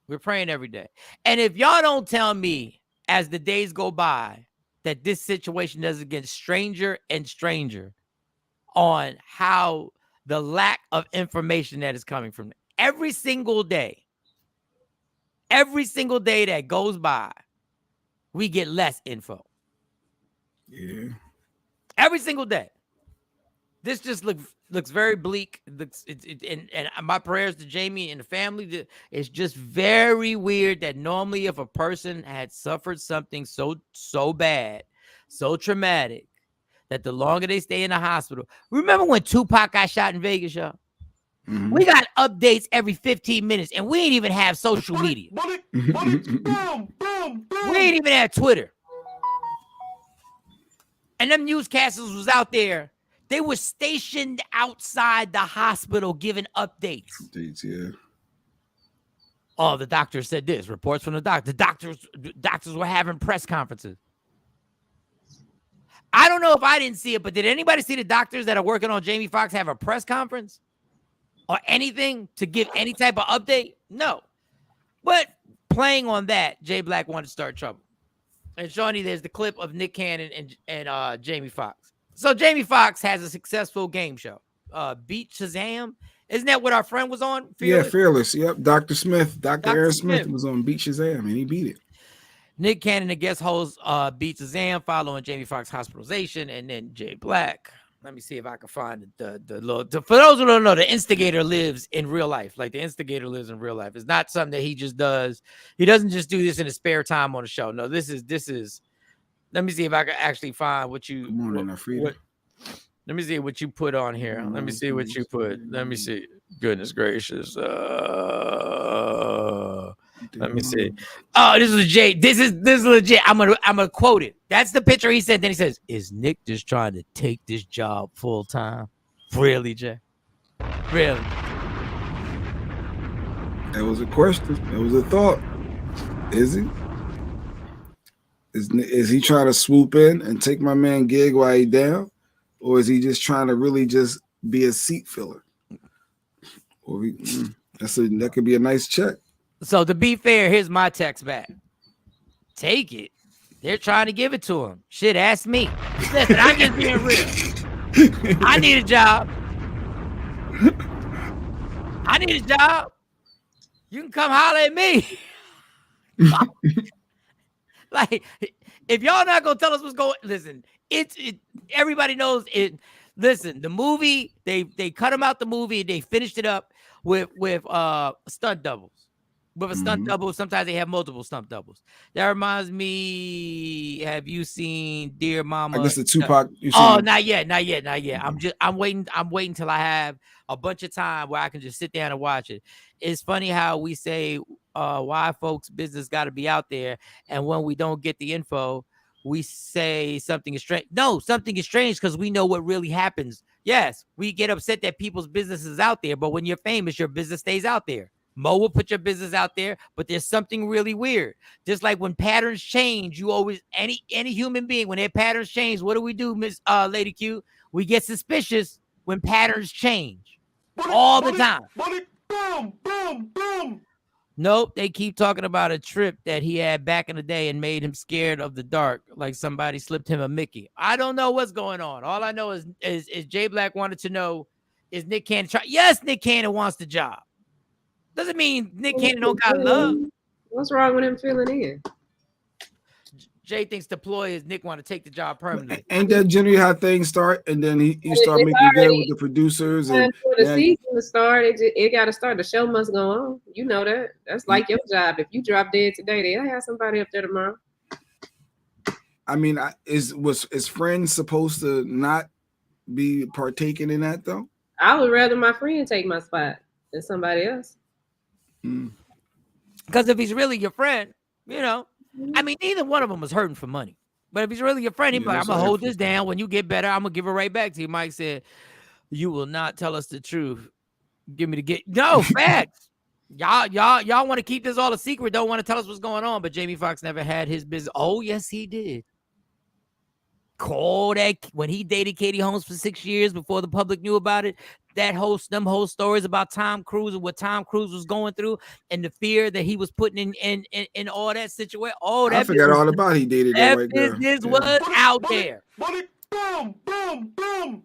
We're praying every day. And if y'all don't tell me as the days go by that this situation doesn't get stranger and stranger on how the lack of information that is coming from every single day that goes by, we get less info. Yeah. Every single day. This just looks very bleak. And my prayers to Jamie and the family. It's just very weird that normally if a person had suffered something so bad, so traumatic, that the longer they stay in the hospital. Remember when Tupac got shot in Vegas, y'all? Mm-hmm. We got updates every 15 minutes, and we ain't even have social media. We ain't even have Twitter. And them newscasters was out there. They were stationed outside the hospital giving updates. Yeah. Oh, the doctor said this. Reports from the doctor. The doctors were having press conferences. I don't know if I didn't see it, but did anybody see the doctors that are working on Jamie Foxx have a press conference? Or anything to give any type of update? No. But playing on that, Jay Black wanted to start trouble. And Shawnee, there's the clip of Nick Cannon and Jamie Foxx. So Jamie Foxx has a successful game show. Beat Shazam. Isn't that what our friend was on? Fearless? Yeah, Fearless. Yep. Dr. Smith. Dr. Aaron Smith was on Beat Shazam, and he beat it. Nick Cannon, the guest host, Beat Shazam, following Jamie Foxx hospitalization, and then Jay Black. Let me see if I can find the little. For those who don't know, the instigator lives in real life. Like the instigator lives in real life. It's not something that he just does. He doesn't just do this in his spare time on the show. No, this is. Let me see if I can actually find what you. Let me see what you put on here. Let me see what you put. Let me see. Goodness gracious. Let me see. Oh, this is legit. This is legit. I'm gonna quote it. That's the picture he sent. Then he says, "Is Nick just trying to take this job full time? Really, Jay? Really?" That was a question. That was a thought. Is he? Is he trying to swoop in and take my man gig while he down, or is he just trying to really just be a seat filler? Or that could be a nice check. So to be fair, here's my text back. Take it. They're trying to give it to him. Shit, ask me. Listen, I'm just being real. I need a job. You can come holler at me. Like, if y'all not gonna tell us what's going, listen. Everybody knows it. Listen, the movie, they cut him out the movie. They finished it up with stunt doubles. with a stunt double. Sometimes they have multiple stunt doubles. That reminds me. Have you seen Dear Mama? I guess the Tupac. Not yet. I'm waiting till I have a bunch of time where I can just sit down and watch it. It's funny how we say why folks' business got to be out there, and when we don't get the info, we say something is strange. No, something is strange because we know what really happens. Yes, we get upset that people's business is out there, but when you're famous, your business stays out there. Mo will put your business out there, but there's something really weird. Just like when patterns change, you always any human being, when their patterns change, what do, Miss Lady Q? We get suspicious when patterns change all the time. Boom, boom, boom. Nope, they keep talking about a trip that he had back in the day and made him scared of the dark, like somebody slipped him a Mickey. I don't know what's going on. All I know is Jay Black wanted to know, is Nick Cannon try? Yes, Nick Cannon wants the job. Doesn't mean Nick Cannon don't got love. What's wrong with him filling in? Jay thinks the ploy is Nick want to take the job permanently. Ain't that generally how things start? And then he start making good with the producers. And for the season to start, it got to start. The show must go on. You know that. That's like your job. If you drop dead today, they'll have somebody up there tomorrow. I mean, is Friends supposed to not be partaking in that though? I would rather my friend take my spot than somebody else. Because if he's really your friend, I mean, neither one of them was hurting for money. But if he's really your friend, he's like, I'm going to hold this down. When you get better, I'm going to give it right back to you. Mike said, you will not tell us the truth. Give me the get. No, facts. Y'all want to keep this all a secret. Don't want to tell us what's going on. But Jamie Foxx never had his business. Oh, yes, he did. Call that when he dated Katie Holmes for 6 years before the public knew about it. Them whole stories about Tom Cruise and what Tom Cruise was going through and the fear that he was putting in all that situation. Oh, that I forgot all about he dated that white girl. Business was out there. Boom, boom, boom.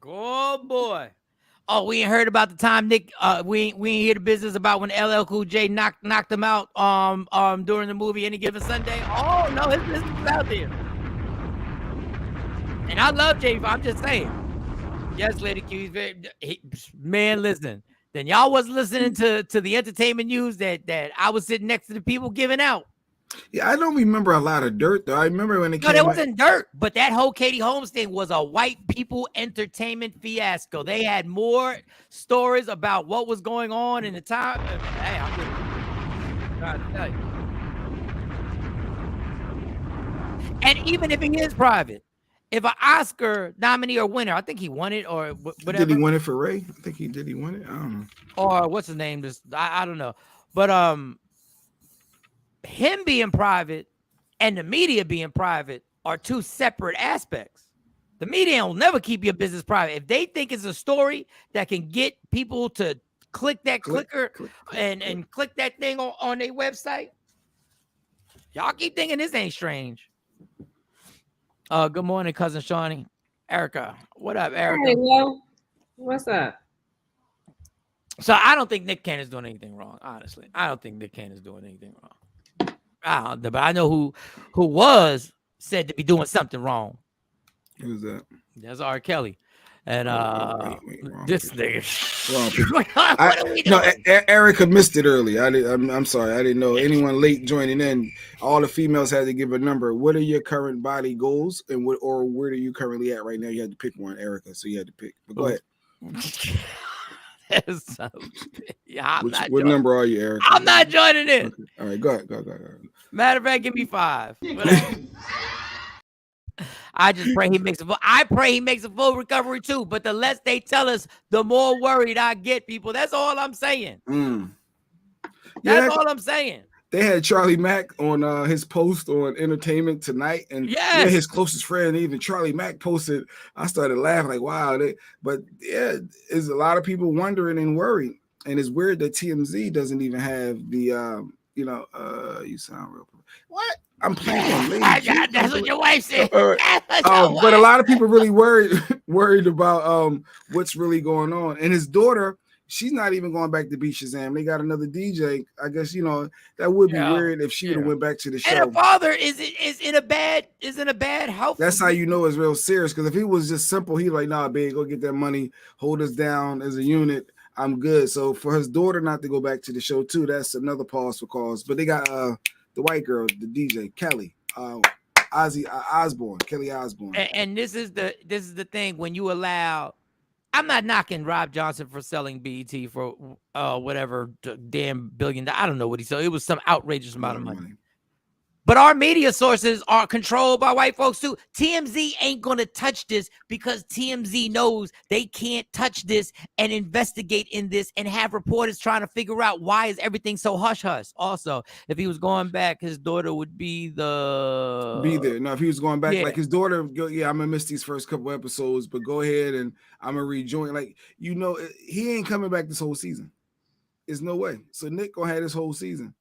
Oh boy. Oh, we ain't heard about the time Nick. We ain't hear the business about when LL Cool J knocked him out during the movie Any Given Sunday. Oh no, his business is out there. And I love Jay. I'm just saying. Yes, Lady Q. Man, listen. Then y'all wasn't listening to the entertainment news that I was sitting next to the people giving out. Yeah, I don't remember a lot of dirt though. I remember when it came. No, there wasn't dirt, but that whole Katie Holmes thing was a white people entertainment fiasco. They had more stories about what was going on in the time. Hey, I'm just trying to tell you. And even if it is private. If an Oscar nominee or winner, I think he won it or whatever. Did he win it for Ray? I think he did. He won it. I don't know. Or what's his name? I don't know. But him being private and the media being private are two separate aspects. The media will never keep your business private. If they think it's a story that can get people to click that clicker and click that thing on their website, y'all keep thinking this ain't strange. Good morning, cousin Shawnee. Erica. What up, Erica? Hey, well, what's up? So I don't think Nick Cannon's doing anything wrong, honestly. I don't think Nick Cannon's doing anything wrong. But I know who was said to be doing something wrong. Who's that? That's R. Kelly. And this nigga. No, Erica missed it early. I'm sorry. I didn't know. Anyone late joining in, all the females had to give a number. What are your current body goals, and where are you currently at right now? You had to pick one, Erica. So you had to pick. But go ahead. What number are you, Erica? I'm not joining in. Okay. All right, go ahead. Matter of fact, give me 5. I just pray he makes a full recovery too. But the less they tell us, the more worried I get, people. That's all I'm saying. That's all I'm saying. They had Charlie Mack on his post on Entertainment Tonight, and his closest friend, even Charlie Mack, posted. I started laughing like, wow. There's a lot of people wondering and worried, and it's weird that TMZ doesn't even have the you sound real. What? I'm playing. That's what your wife said. But a lot of people really worried about what's really going on. And his daughter, she's not even going back to beat Shazam. They got another DJ. I guess that would be weird if she would have went back to the show. And her father is in a bad health. That's how you know it's real serious. Because if he was just simple, he's like, nah, babe, go get that money, hold us down as a unit. I'm good. So for his daughter not to go back to the show too, that's another pause for cause. But they got the white girl, the DJ Kelly, Osborne, Kelly Osborne. And this is the thing when you allow. I'm not knocking Rob Johnson for selling BET for whatever damn billion. I don't know what he sold. It was some outrageous amount of money. But our media sources are controlled by white folks too. TMZ ain't going to touch this because TMZ knows they can't touch this and investigate in this and have reporters trying to figure out why is everything so hush-hush. Also, if he was going back, his daughter would be there. No, if he was going back, like his daughter, I'm going to miss these first couple episodes, but go ahead and I'm going to rejoin. Like, he ain't coming back this whole season. There's no way. So Nick going to have this whole season.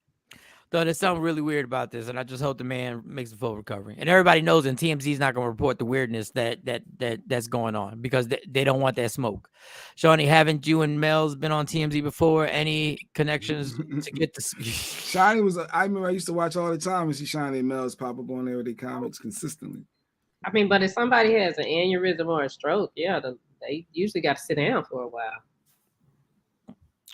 Though there's something really weird about this, and I just hope the man makes a full recovery. And everybody knows, and TMZ is not going to report the weirdness that's going on because they don't want that smoke. Shawnee, haven't you and Mel's been on TMZ before? Any connections to get this? Shawnee I remember I used to watch all the time and see Shawnee and Mel's pop up on there with their comments consistently. I mean, but if somebody has an aneurysm or a stroke, they usually got to sit down for a while.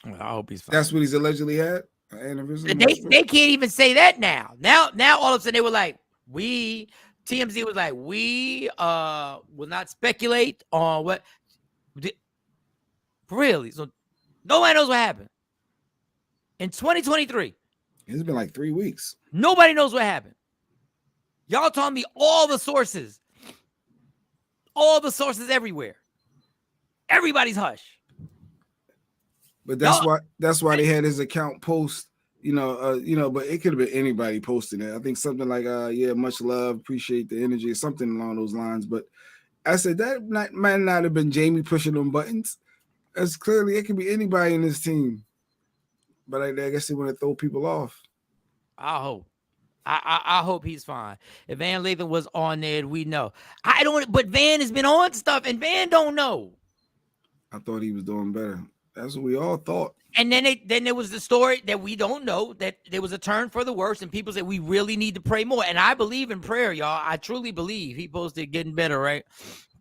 Well, I hope he's fine. That's what he's allegedly had. They can't even say that now. Now all of a sudden they were like, TMZ was like, we will not speculate on what really. So nobody knows what happened. In 2023. It's been like 3 weeks. Nobody knows what happened. Y'all telling me all the sources everywhere. Everybody's hush. But that's why they had his account post, but it could have been anybody posting it. I think something like, much love, appreciate the energy, something along those lines. But I said that might not have been Jamie pushing them buttons. As clearly, it could be anybody in this team. But I guess they want to throw people off. I hope. I hope he's fine. If Van Lathan was on there, we know. But Van has been on stuff, and Van don't know. I thought he was doing better. That's what we all thought. And then there was the story that we don't know, that there was a turn for the worse, and people said we really need to pray more. And I believe in prayer, y'all. I truly believe he posted getting better, right?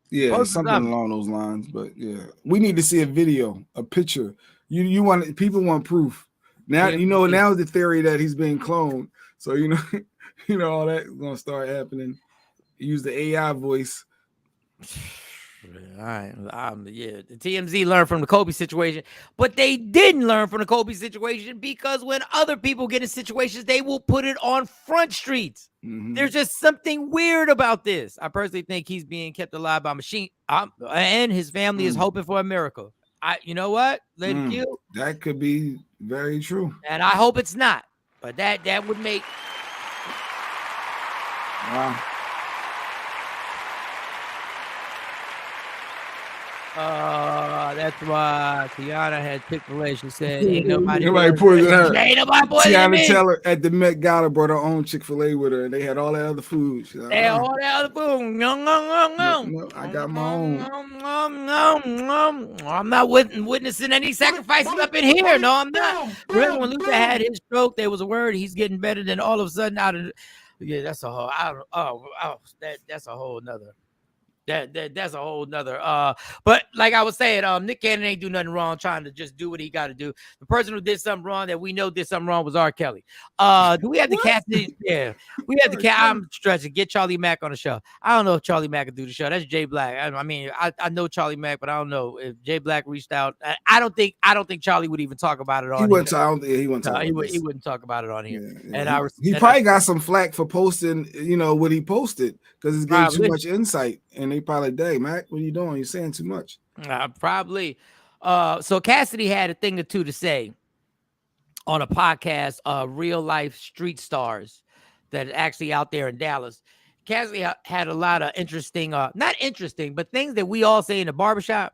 Yeah, something along those lines. But yeah, we need to see a video, a picture. People want proof. Now now the theory that he's being cloned. So all that is gonna start happening. Use the AI voice. All right. The TMZ learned from the Kobe situation, but they didn't learn from the Kobe situation because when other people get in situations, they will put it on Front Street. Mm-hmm. There's just something weird about this. I personally think he's being kept alive by machine, and his family is hoping for a miracle. You know what? Thank you. That could be very true, and I hope it's not. But that would make. Wow. That's why Tiana had Chick-fil-A. She said, ain't nobody poisoned her. Ain't nobody poisoned Tiana Teller at the Met Gala brought her own Chick-fil-A with her, and they had all that other food. She they had all that other food. No, I got my own. I'm not witnessing any sacrifices up in here. No, I'm not. Really, when Luther had his stroke, there was a word, he's getting better, than all of a sudden out of that's a whole that's a whole nother. That's a whole nother. But like I was saying, Nick Cannon ain't do nothing wrong trying to just do what he got to do. The person who did something wrong that we know did something wrong was R. Kelly. Do we have the cast? Yeah, we have the cast. I'm stretching. Get Charlie Mack on the show. I don't know if Charlie Mack can do the show. That's Jay Black. I know Charlie Mack, but I don't know if Jay Black reached out. I don't think Charlie would even talk about it on. He wouldn't talk about it on here. Yeah. And he probably got some flack for posting, what he posted because it's getting too much insight. And they probably, "Dang, Mac, what are you doing? You're saying too much." Probably. So Cassidy had a thing or two to say on a podcast, Real Life Street Stars, that is actually out there in Dallas. Cassidy had a lot of interesting, not interesting, but things that we all say in the barbershop,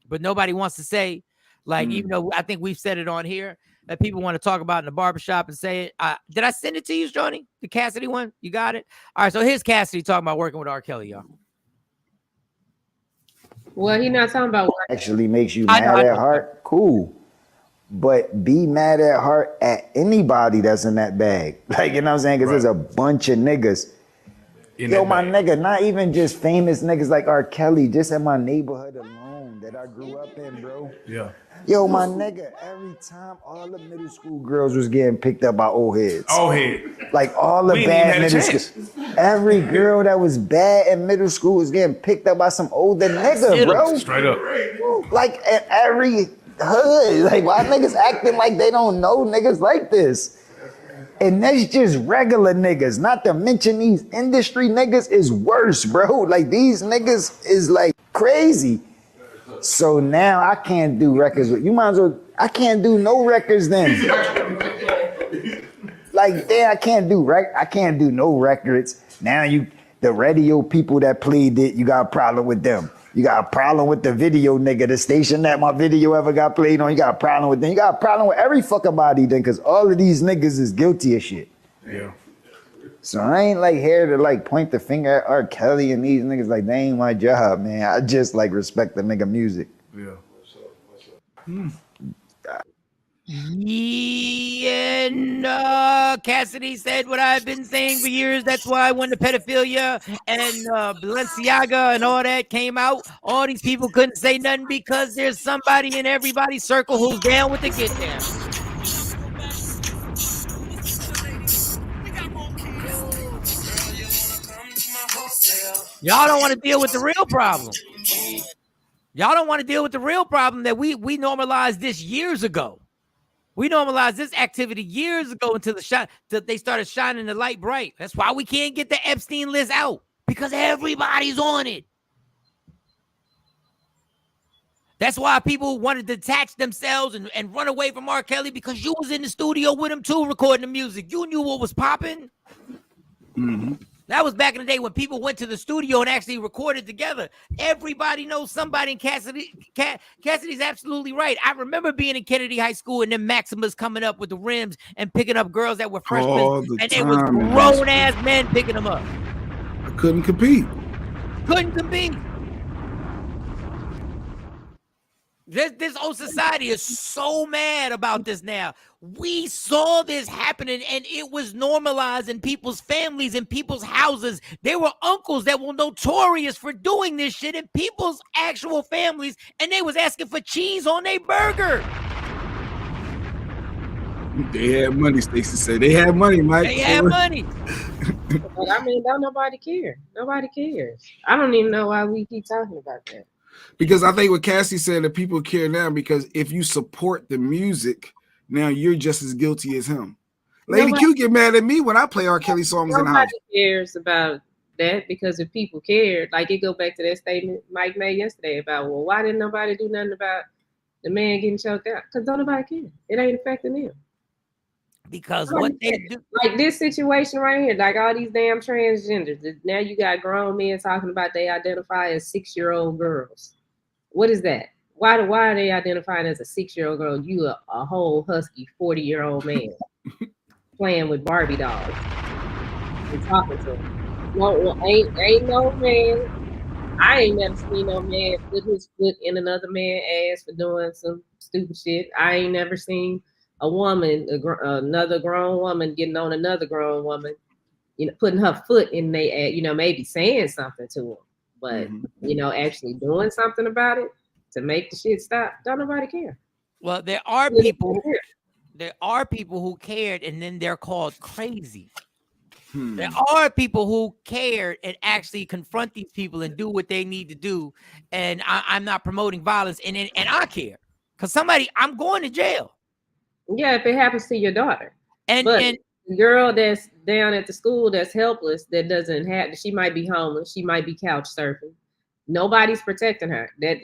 but nobody wants to say. Like, even though I think we've said it on here, that people want to talk about in the barbershop and say it. Did I send it to you, Johnny? The Cassidy one? You got it? All right, so here's Cassidy talking about working with R. Kelly, y'all. Well, he's not talking about what actually makes you mad at heart. Cool. But be mad at heart at anybody that's in that bag. Like, you know what I'm saying? Because there's a bunch of niggas. My nigga, not even just famous niggas like R. Kelly, just in my neighborhood alone. that I grew up in, bro. Yeah. Yo, my nigga, every time all the middle school girls was getting picked up by old heads. Old head. Like all the We ain't bad even had a middle chance. school. Every girl that was bad in middle school was getting picked up by some older nigga, bro. Straight up. Like at every hood. Like why niggas acting like they don't know niggas like this? And that's just regular niggas. Not to mention these industry niggas is worse, bro. Like these niggas is like crazy. So now I can't do records with you. Might as well. I can't do no records then. Like damn, I can't do no records. Now the radio people that played it, you got a problem with them. You got a problem with the video nigga, the station that my video ever got played on. You got a problem with them. You got a problem with every fucking body then, because all of these niggas is guilty of shit. Yeah. So I ain't like here to like point the finger at R. Kelly and these niggas like they ain't my job, man. I just like respect the nigga music. Yeah. Yeah, and Cassidy said what I've been saying for years. That's why when the pedophilia and Balenciaga and all that came out, all these people couldn't say nothing because there's somebody in everybody's circle who's down with the get down. Y'all don't want to deal with the real problem. Y'all don't want to deal with the real problem that we normalized this years ago. We normalized this activity years ago until they started shining the light bright. That's why we can't get the Epstein list out, because everybody's on it. That's why people wanted to detach themselves and run away from R. Kelly, because you was in the studio with him too, recording the music. You knew what was popping. Mm-hmm. That was back in the day when people went to the studio and actually recorded together. Everybody knows somebody in Cassidy's absolutely right. I remember being in Kennedy High School and then Maximus coming up with the rims and picking up girls that were freshmen. And it was grown-ass men picking them up. I couldn't compete. Couldn't compete. This whole society is so mad about this now. We saw this happening and it was normalized in people's families, in people's houses. There were uncles that were notorious for doing this shit in people's actual families, and they was asking for cheese on their burger. They had money, Stacey said. They had money, Mike. They had money. But I mean, don't nobody care. Nobody cares. I don't even know why we keep talking about that. Because I think what Cassie said, that people care now, because if you support the music, now you're just as guilty as him. Lady Q get mad at me when I play R. Kelly songs in the house. Nobody cares about that, because if people cared, like it go back to that statement Mike made yesterday about, well, why didn't nobody do nothing about the man getting choked out? Because don't nobody care. It ain't affecting them. Because what they do, like this situation right here, like all these damn transgenders. Now you got grown men talking about they identify as 6-year-old girls. What is that? Why are they identifying as a 6-year-old girl? You a whole husky 40-year-old man playing with Barbie dolls and talking to them. No, ain't no man. I ain't never seen no man put his foot in another man's ass for doing some stupid shit. I ain't never seen a woman, another grown woman getting on another grown woman, putting her foot in their ass, maybe saying something to them, but actually doing something about it to make the shit stop. Don't nobody care. Well, there are people who cared, and then they're called crazy. There are people who cared and actually confront these people and do what they need to do. And I'm not promoting violence, and I care, because I'm going to jail. Yeah, if it happens to your daughter. And the girl that's down at the school that's helpless, that doesn't have, she might be homeless, she might be couch surfing. Nobody's protecting her. That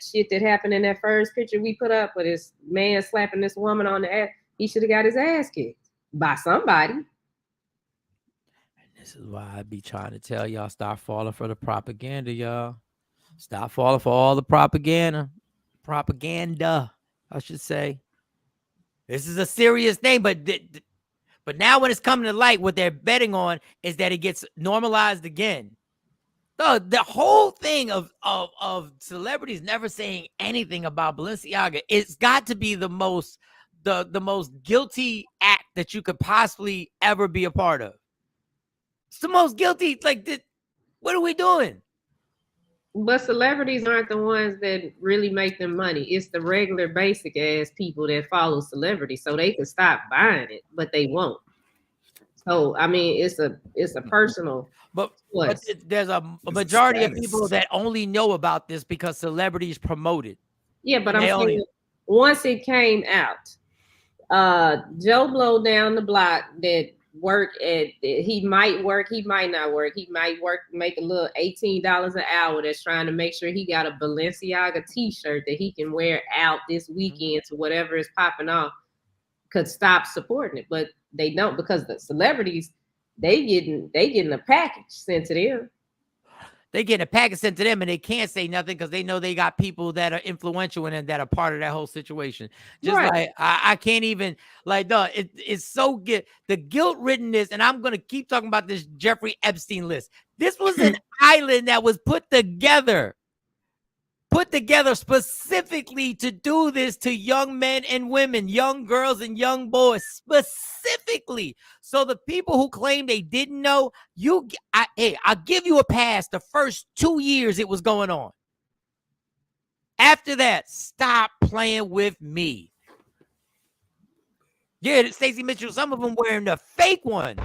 shit that happened in that first picture we put up with this man slapping this woman on the ass, he should have got his ass kicked by somebody. And this is why I be trying to tell y'all, stop falling for the propaganda, y'all. Stop falling for all the propaganda, I should say. This is a serious thing, but now when it's coming to light, what they're betting on is that it gets normalized again. The whole thing of celebrities never saying anything about Balenciaga, it's got to be the most guilty act that you could possibly ever be a part of. It's the most guilty. Like, what are we doing? But celebrities aren't the ones that really make them money. It's the regular basic ass people that follow celebrities. So they can stop buying it, but they won't. So I mean it's a personal But choice. there's a It's a majority of people status. that only know about this because celebrities promote it. Yeah, but I'm They saying only once it came out, Joe Blow down the block that work at he might work, he might not work, he might work, make a little $18 an hour that's trying to make sure he got a Balenciaga t-shirt that he can wear out this weekend to whatever is popping off, could stop supporting it. But they don't, because the celebrities, they getting a package sent to them. they get a package sent to them and they can't say nothing because they know they got people that are influential and that are part of that whole situation. Just Right. like I can't even like it's so good. The guilt riddenness, and I'm gonna keep talking about this Jeffrey Epstein list. This was an island that was put together specifically to do this to young men and women, young girls and young boys, specifically. So the people who claim they didn't know, I'll give you a pass. The first 2 years it was going on. After that, stop playing with me. Yeah, Stacey Mitchell, some of them wearing the fake one.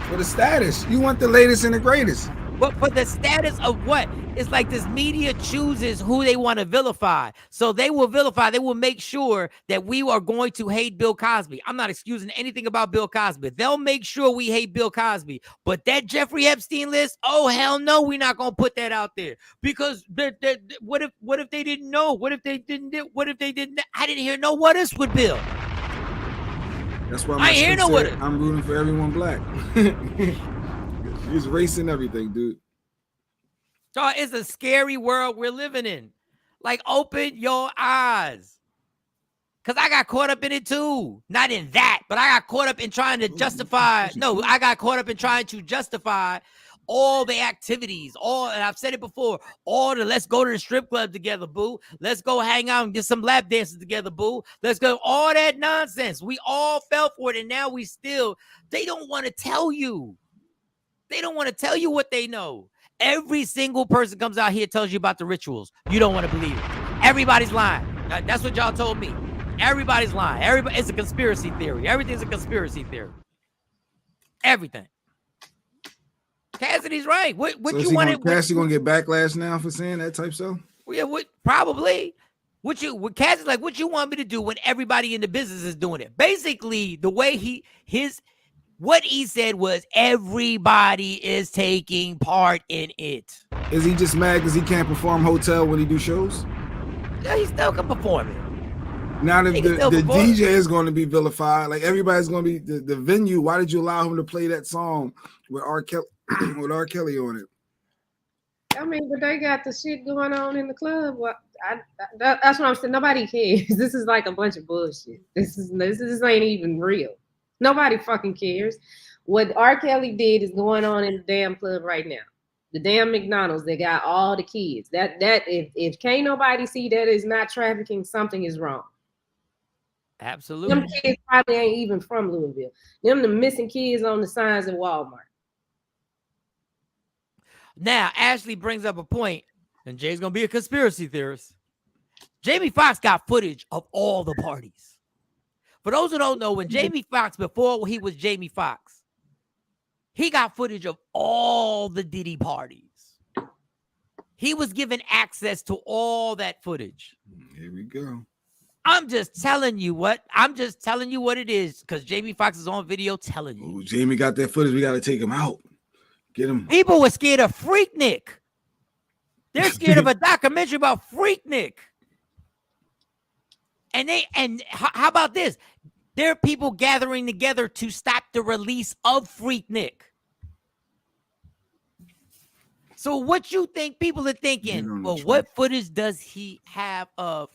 For the status. You want the latest and the greatest. But for the status of what? It's like this media chooses who they want to vilify. So they will vilify. They will make sure that we are going to hate Bill Cosby. I'm not excusing anything about Bill Cosby. They'll make sure we hate Bill Cosby. But that Jeffrey Epstein list, oh, hell no, we're not going to put that out there. Because what if they didn't know? What if they didn't? I didn't hear no what ifs with Bill. That's why I hear no what ifs. I'm rooting for everyone black. He's racing everything, dude. So it's a scary world we're living in. Like, open your eyes. Because I got caught up in it too. Not in that, but I got caught up in trying to justify. No, I got caught up in trying to justify all the activities. And I've said it before, all the let's go to the strip club together, boo. Let's go hang out and get some lap dances together, boo. Let's go. All that nonsense. We all fell for it. And now they don't want to tell you. They don't want to tell you what they know. Every single person comes out here tells you about the rituals. You don't want to believe it. Everybody's lying. That's what y'all told me. Everybody's lying. It's a conspiracy theory. Everything's a conspiracy theory. Everything. Cassidy's right. What so you wanted? Cassidy gonna get backlash now for saying that type stuff? Yeah, probably. Cassidy's like, what you want me to do when everybody in the business is doing it? Basically, the way what he said was everybody is taking part in it. Is he just mad because he can't perform hotel when he do shows? Yeah, he still can perform it. Now the DJ is going to be vilified. Like everybody's going to be the venue. Why did you allow him to play that song with R. Kelly on it? I mean, but they got the shit going on in the club. Well, that's what I'm saying. Nobody cares. This is like a bunch of bullshit. This ain't even real. Nobody fucking cares. What R. Kelly did is going on in the damn club right now. The damn McDonald's, they got all the kids. That if can't nobody see that is not trafficking, something is wrong. Absolutely. Them kids probably ain't even from Louisville. Them the missing kids on the signs at Walmart. Now, Ashley brings up a point, and Jay's gonna be a conspiracy theorist. Jamie Foxx got footage of all the parties. For those who don't know, when Jamie Foxx, before he was Jamie Foxx, he got footage of all the Diddy parties. He was given access to all that footage. Here we go. I'm just telling you what it is, because Jamie Foxx is on video telling you. Ooh, Jamie got that footage. We got to take him out. Get him. People were scared of Freaknik. They're scared of a documentary about Freaknik. And how about this? There are people gathering together to stop the release of Freaknik. So what you think people are thinking? Well, what footage does he have of?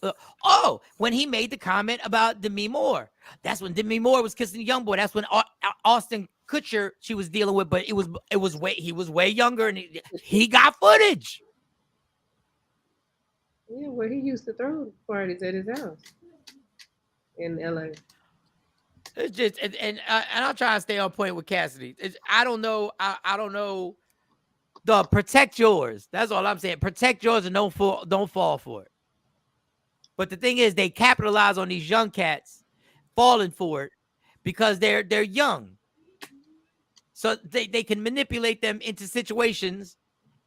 When he made the comment about Demi Moore. That's when Demi Moore was kissing the young boy. That's when Austin Kutcher she was dealing with, but he was way younger, and he got footage. Yeah, where he used to throw parties at his house in LA. It's just and I'll try to stay on point with Cassidy. I don't know. I don't know protect yours. That's all I'm saying. Protect yours and don't fall for it. But the thing is, they capitalize on these young cats falling for it because they're young. So they can manipulate them into situations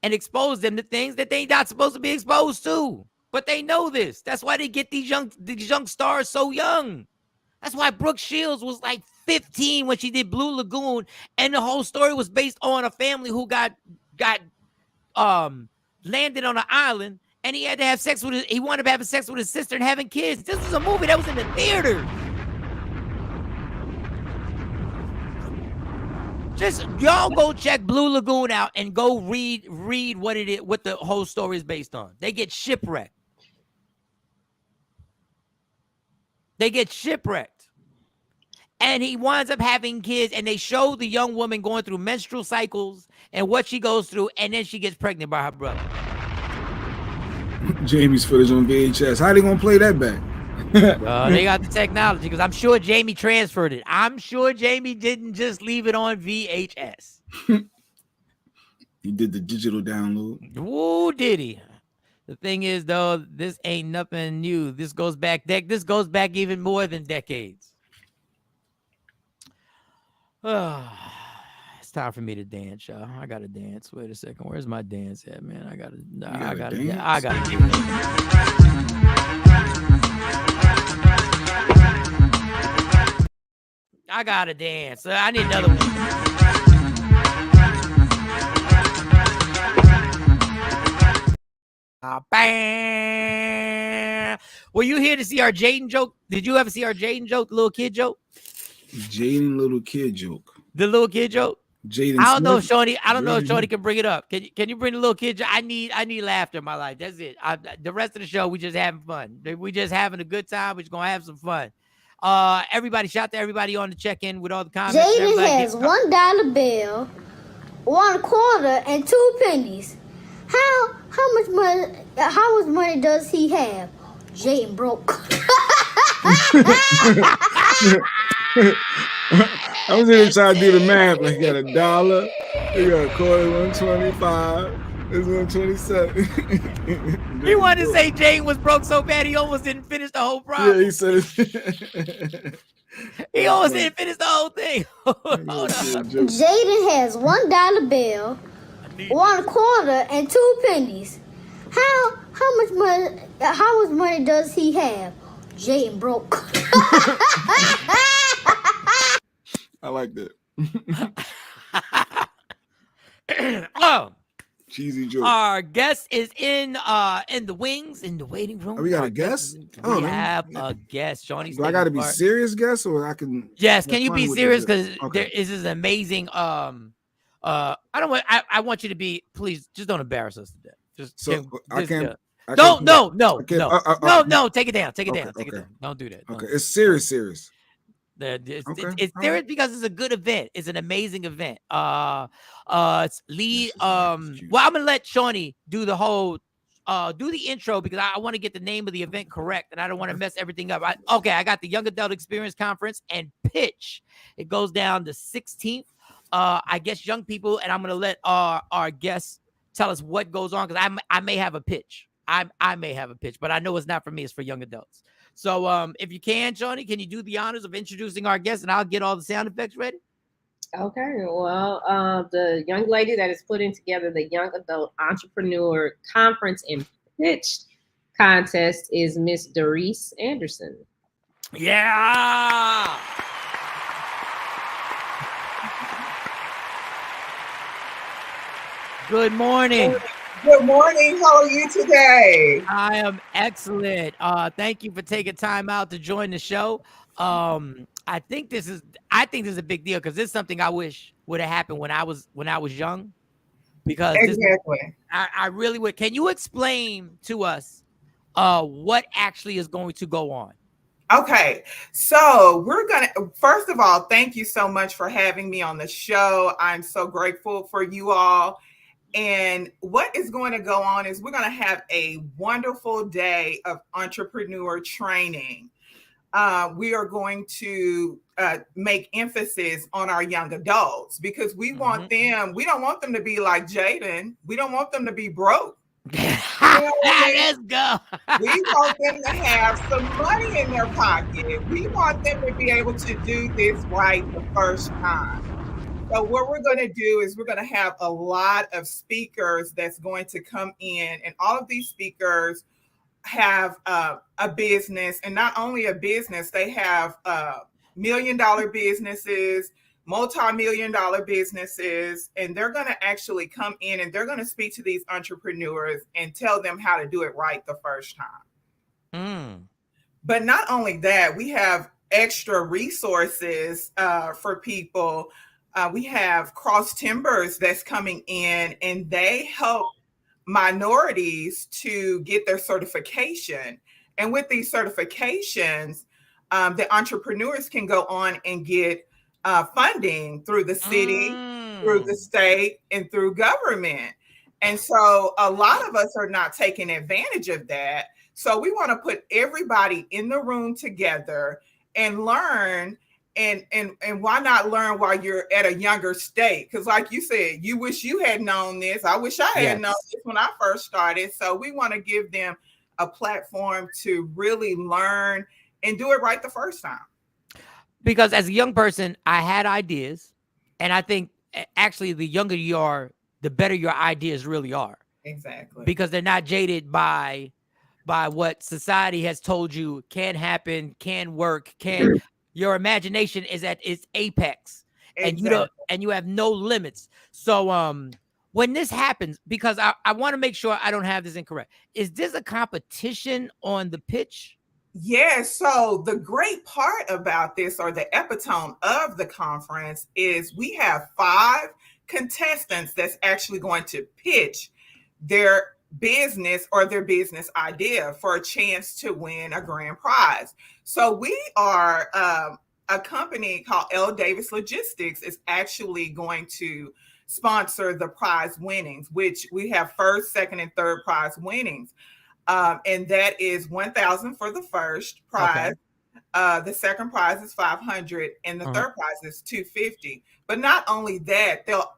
and expose them to things that they're not supposed to be exposed to. But they know this. That's why they get these young stars so young. That's why Brooke Shields was like 15 when she did Blue Lagoon, and the whole story was based on a family who got landed on an island, and he had to have sex with he wanted to have sex with his sister and having kids. This was a movie that was in the theater. Just y'all go check Blue Lagoon out and go read what it is, what the whole story is based on. They get shipwrecked. And he winds up having kids, and they show the young woman going through menstrual cycles and what she goes through, and then she gets pregnant by her brother. Jamie's footage on VHS. How they gonna play that back? They got the technology, because I'm sure Jamie transferred it. I'm sure Jamie didn't just leave it on VHS. He did the digital download. Ooh, did he? The thing is, though, this ain't nothing new. This goes back even more than decades. It's time for me to dance, y'all. I gotta dance. Wait a second. Where's my dance at, man? I gotta dance. I gotta dance. I need another one. Bam. Were you here to see our Jaden joke? Did you ever see our Jaden joke, the little kid joke? Jaden little kid joke. The little kid joke? Jaden. I don't know if Shawnee can bring it up. Can you bring the little kid joke? I need laughter in my life. That's it. The rest of the show, we just having fun. We just having a good time. We're just gonna have some fun. Everybody, shout to everybody on the check-in with all the comments. Jaden has $1 bill, 1 quarter, and 2 pennies. How much money does he have? Jaden broke. I was even trying to do the math. Like, you got $1, you got a quarter, 125. It's 127. He wanted to say Jaden was broke so bad he almost didn't finish the whole problem. Yeah, he said it. He almost didn't finish the whole thing. Jaden has $1 bill, 1 quarter, and 2 pennies. How much money does he have? Jaden broke. I like that. Oh, cheesy joke. Our guest is in the wings, in the waiting room. Oh, we got a guest? We have a guest. Shawnee. Do I got to be serious guest, or I can? Yes. Can you be serious? Because there is this amazing. I want you to be. Please, just don't embarrass us to death. Just so I can't. No. Take it down. Take it down. Don't do that. Okay, it's serious. It's serious because it's a good event. It's an amazing event. It's lead. Well, I'm gonna let Shawnee do the whole, do the intro, because I want to get the name of the event correct, and I don't want to mess everything up. I got the Young Adult Experience Conference and Pitch. It goes down the 16th. I guess young people, and I'm gonna let our guests tell us what goes on, because I may have a pitch. I may have a pitch, but I know it's not for me. It's for young adults. So if you can, Shawnee, can you do the honors of introducing our guest, and I'll get all the sound effects ready? Okay. Well, the young lady that is putting together the Young Adult Entrepreneur Conference and Pitch Contest is Miss Darice Anderson. Yeah. Good morning. Good morning. How are you today? I am excellent. Thank you for taking time out to join the show. I think this is a big deal, because this is something I wish would have happened when I was young. Because exactly, I really would. Can you explain to us what actually is going to go on? Okay, so first of all, thank you so much for having me on the show. I'm so grateful for you all. And what is going to go on is we're going to have a wonderful day of entrepreneur training. we are going to make emphasis on our young adults because we want them, we don't want them to be like Jaden. We don't want them to be broke. You know what I mean? Let's go. We want them to have some money in their pocket. We want them to be able to do this right the first time. So what we're going to do is we're going to have a lot of speakers that's going to come in, and all of these speakers have a business, and not only a business, they have $1 million businesses, multi-million-dollar businesses, and they're going to actually come in and they're going to speak to these entrepreneurs and tell them how to do it right the first time. But not only that, we have extra resources for people. We have Cross Timbers that's coming in, and they help minorities to get their certification. And with these certifications, the entrepreneurs can go on and get funding through the city, through the state, and through government. And so a lot of us are not taking advantage of that. So we want to put everybody in the room together and learn. And why not learn while you're at a younger state? Because like you said, you wish you had known this. I wish I had known this when I first started. So we want to give them a platform to really learn and do it right the first time. Because as a young person, I had ideas. And I think actually the younger you are, the better your ideas really are. Exactly. Because they're not jaded by what society has told you can happen, can work, can... Your imagination is at its apex, and you have no limits. So when this happens, because I want to make sure I don't have this incorrect, is this a competition on the pitch? Yes. So the great part about this, or the epitome of the conference, is we have 5 contestants that's actually going to pitch their business or their business idea for a chance to win a grand prize. So we are a company called L. Davis Logistics is actually going to sponsor the prize winnings, which we have first, second, and third prize winnings. And that is $1,000 for the first prize. Okay. The second prize is $500, and the third prize is $250. But not only that, they'll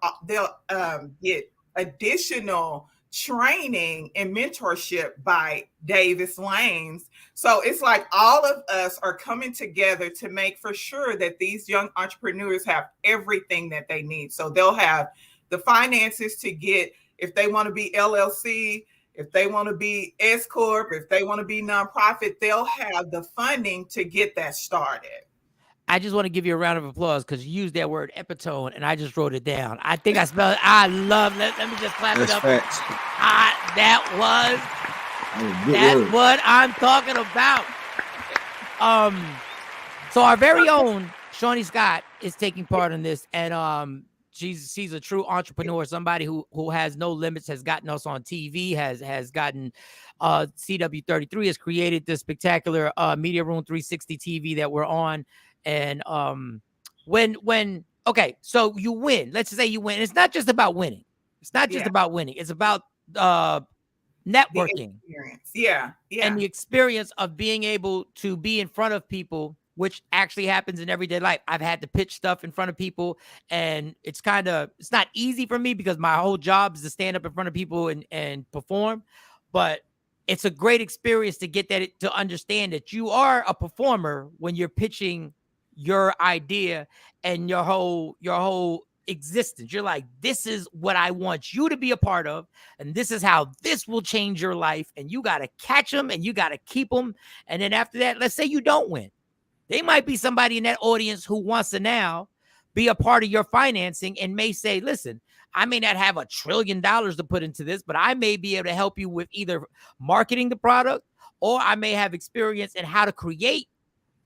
get additional training and mentorship by Davis Lanes. So it's like all of us are coming together to make for sure that these young entrepreneurs have everything that they need. So they'll have the finances to get, if they want to be LLC, if they want to be S Corp, if they want to be nonprofit, they'll have the funding to get that started. I just want to give you a round of applause because you used that word epitome, and I just wrote it down. I think I spelled it. I love it. Let me just clap it up. That's what I'm talking about. So our very own Shawnee Scott is taking part in this, and she's a true entrepreneur, somebody who has no limits, has gotten us on TV, has gotten CW33 has created this spectacular Media Room 360 TV that we're on. And when okay, so you win. Let's say you win. It's not just about winning. It's not just about winning. It's about networking. Yeah. And the experience of being able to be in front of people, which actually happens in everyday life. I've had to pitch stuff in front of people, and it's not easy for me because my whole job is to stand up in front of people and perform. But it's a great experience to get that, to understand that you are a performer when you're pitching your idea and your whole existence. You're like, this is what I want you to be a part of, and this is how this will change your life, and you got to catch them and you got to keep them. And then after that, let's say you don't win. They might be somebody in that audience who wants to now be a part of your financing and may say, listen, I may not have $1 trillion to put into this, but I may be able to help you with either marketing the product, or I may have experience in how to create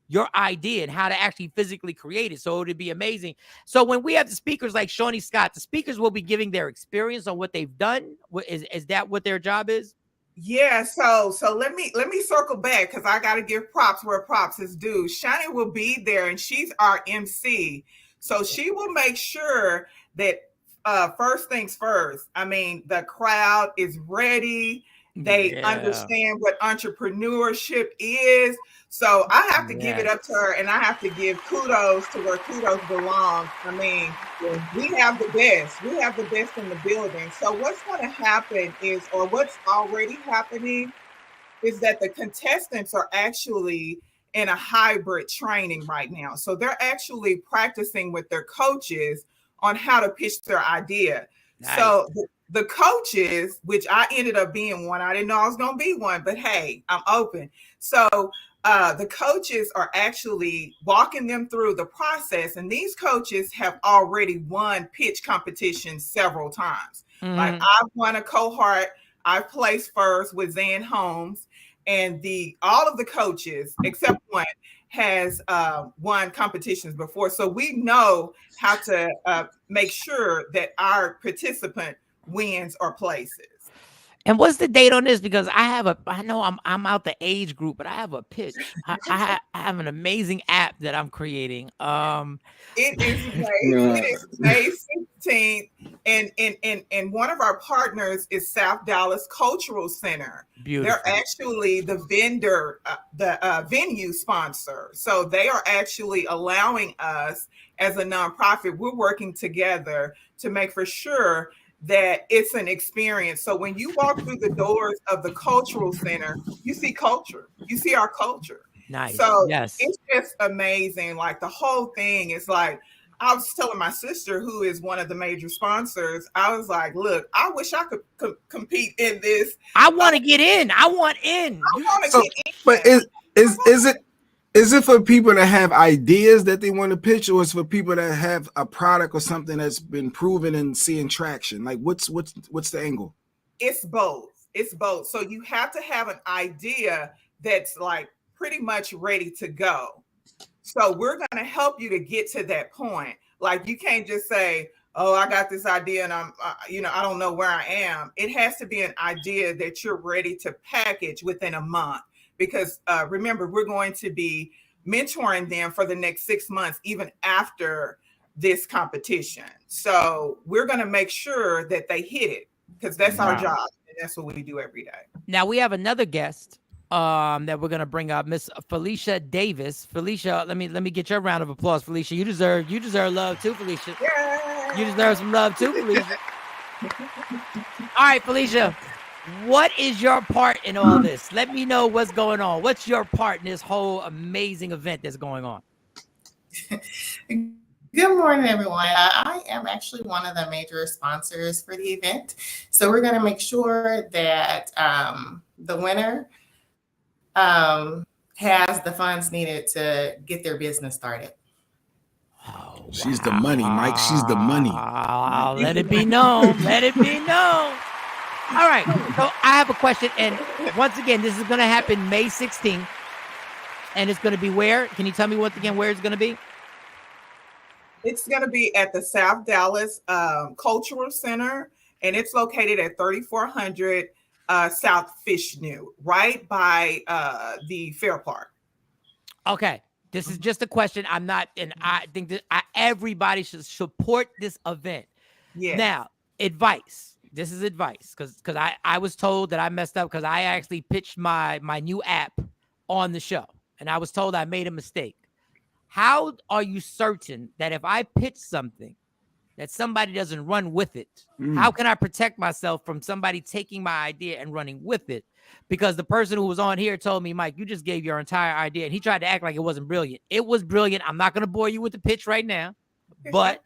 your idea and how to actually physically create it. So it'd be amazing. So when we have the speakers like Shawnee Scott, the speakers will be giving their experience on what they've done. Is that what their job is? Yeah, so let me circle back because I got to give props where props is due. Shawnee will be there, and she's our MC, so she will make sure that first things first. I mean, the crowd is ready. They understand what entrepreneurship is. So I have to give it up to her, and I have to give kudos to where kudos belongs. I mean, we have the best. We have the best in the building. So what's going to happen is, or what's already happening, is that the contestants are actually in a hybrid training right now. So they're actually practicing with their coaches on how to pitch their idea. Nice. So the coaches, which I ended up being one, I didn't know I was going to be one, but hey, I'm open. So the coaches are actually walking them through the process. And these coaches have already won pitch competitions several times. Like I've won a cohort. I placed first with Zan Holmes, and all of the coaches except one has won competitions before. So we know how to make sure that our participant wins or places. And what's the date on this? Because I know I'm out the age group, but I have a pitch. I have an amazing app that I'm creating. It is May 16th, and one of our partners is South Dallas Cultural Center. Beautiful. They're actually the vendor, the venue sponsor. So they are actually allowing us as a nonprofit. We're working together to make for sure that it's an experience. So when you walk through the doors of the cultural center, you see culture, you see our culture. Nice. So yes, it's just amazing. Like the whole thing is like, I was telling my sister, who is one of the major sponsors, I was like, look, I wish I could compete in this. I want to get in. I want in. But is it for people that have ideas that they want to pitch, or is it for people that have a product or something that's been proven and seeing traction? Like what's the angle? It's both. It's both. So you have to have an idea that's like pretty much ready to go. So we're going to help you to get to that point. Like you can't just say, oh, I got this idea and I'm, I don't know where I am. It has to be an idea that you're ready to package within a month. Because remember, we're going to be mentoring them for the next 6 months, even after this competition. So we're going to make sure that they hit it, because that's our job. And that's what we do every day. Now we have another guest that we're going to bring up, Miss Felicia Davis. Felicia, let me get your round of applause, Felicia. You deserve love too, Felicia. Yeah. You deserve some love too, Felicia. All right, Felicia. What is your part in all this? Let me know what's going on. What's your part in this whole amazing event that's going on? Good morning, everyone. I am actually one of the major sponsors for the event. So we're going to make sure that the winner has the funds needed to get their business started. Oh, she's the money, Mike. She's the money. Let it be known. Let it be known. All right. So I have a question. And once again, this is going to happen May 16th. And it's going to be where? Can you tell me once again where it's going to be? It's going to be at the South Dallas Cultural Center. And it's located at 3400 South Fishnew, right by the Fair Park. Okay. This is just a question. I'm not, and I think that everybody should support this event. Yeah. Now, advice. This is advice because I was told that I messed up because I actually pitched my new app on the show, and I was told I made a mistake. How are you certain that if I pitch something that somebody doesn't run with it, how can I protect myself from somebody taking my idea and running with it? Because the person who was on here told me, Mike, you just gave your entire idea, and he tried to act like it wasn't brilliant. It was brilliant. I'm not going to bore you with the pitch right now, but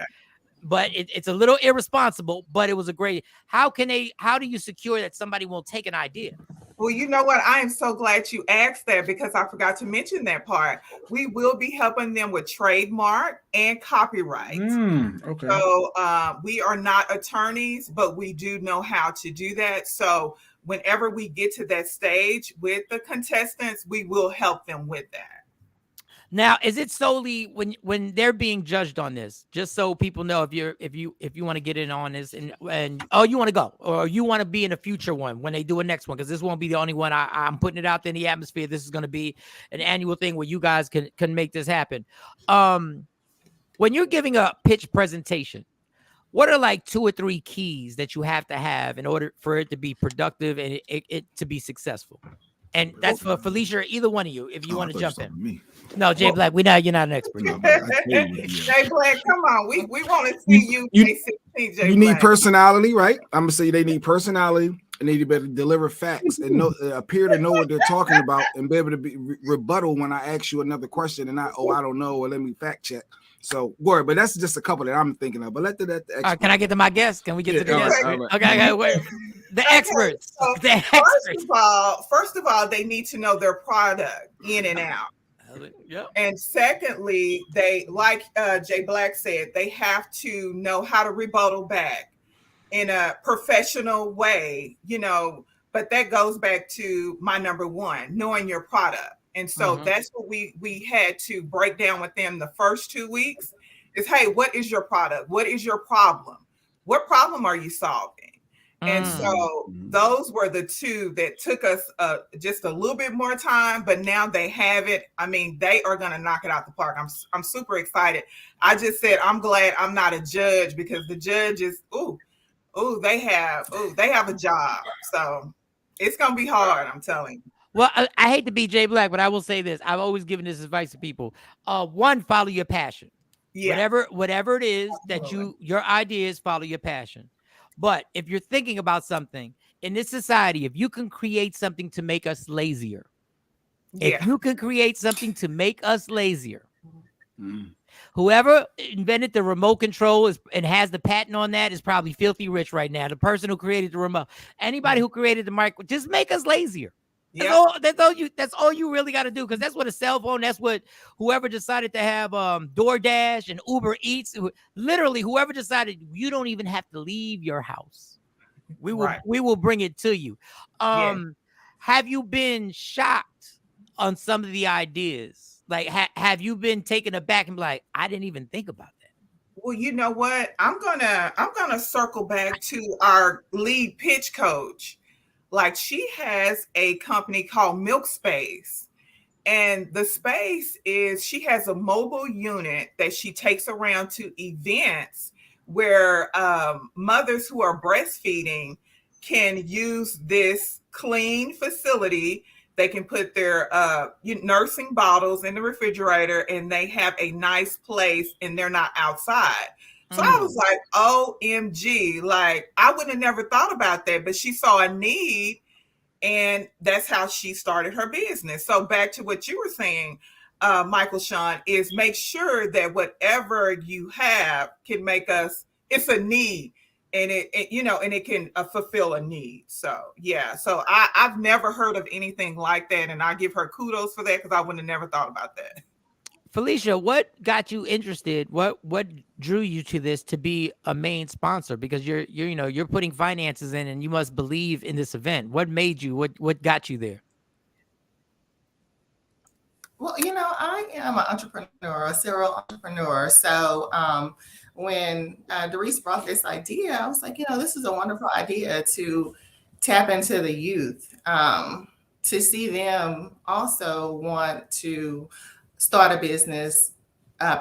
it's a little irresponsible, but it was a great. How do you secure that somebody won't take an idea? Well, you know what? I am so glad you asked that, because I forgot to mention that part. We will be helping them with trademark and copyright. Okay. So we are not attorneys, but we do know how to do that. So whenever we get to that stage with the contestants, we will help them with that. Now, is it solely when they're being judged on this? Just so people know, if you want to get in on this and you want to go, or you want to be in a future one when they do a next one, because this won't be the only one. I'm putting it out there in the atmosphere. This is going to be an annual thing where you guys can make this happen. When you're giving a pitch presentation, what are like 2 or 3 keys that you have to have in order for it to be productive and it to be successful? And that's for Felicia or either one of you, if you want to jump in. Me. No, Jay Black, you're not an expert. Jay Black, come on. We want to see you. You need personality, right? I'm gonna say they need personality, and they need to be able to deliver facts and appear to know what they're talking about, and be able to be rebuttal when I ask you another question and not, I don't know, or let me fact check. So, word, but that's just a couple that I'm thinking of. But let the can I get to my guest? Can we get to the guest? All right. Okay, wait. The experts. So the experts. First of all, they need to know their product in and out. Yep. And secondly, they, like Jay Black said, they have to know how to rebuttal back in a professional way, but that goes back to my number one, knowing your product. And so that's what we had to break down with them the first 2 weeks is, hey, what is your product? What is your problem? What problem are you solving? And so those were the 2 that took us just a little bit more time, but now they have it. I mean, they are going to knock it out the park. I'm super excited. I just said, I'm glad I'm not a judge, because the judges, they have a job. So it's going to be hard. I'm telling you. Well, I hate to be Jay Black, but I will say this. I've always given this advice to people. One, follow your passion. Yeah. Whatever it is that your ideas, follow your passion. But if you're thinking about something in this society, if you can create something to make us lazier, whoever invented the remote control and has the patent on that is probably filthy rich right now. The person who created the remote, anybody who created the mic, just make us lazier. That's all you really got to do, because that's what a cell phone, that's what whoever decided to have DoorDash and Uber Eats, literally whoever decided you don't even have to leave your house. We will bring it to you. Have you been shocked on some of the ideas? Like, have you been taken aback and be like, I didn't even think about that? Well, you know what? I'm gonna circle back to our lead pitch coach. Like, she has a company called Milk Space, and the space is, she has a mobile unit that she takes around to events where mothers who are breastfeeding can use this clean facility. They can put their nursing bottles in the refrigerator, and they have a nice place, and they're not outside. So I was like, OMG, like, I would have never thought about that, but she saw a need, and that's how she started her business. So back to what you were saying, Michael, Shawn, is make sure that whatever you have can make us, it's a need, and it can fulfill a need. So yeah, so I've never heard of anything like that, and I give her kudos for that, because I would have never thought about that. Felicia, what got you interested? What drew you to this to be a main sponsor? Because you're putting finances in, and you must believe in this event. What made you? What got you there? Well, I am an entrepreneur, a serial entrepreneur. So when Darice brought this idea, I was like, this is a wonderful idea to tap into the youth, to see them also want to start a business,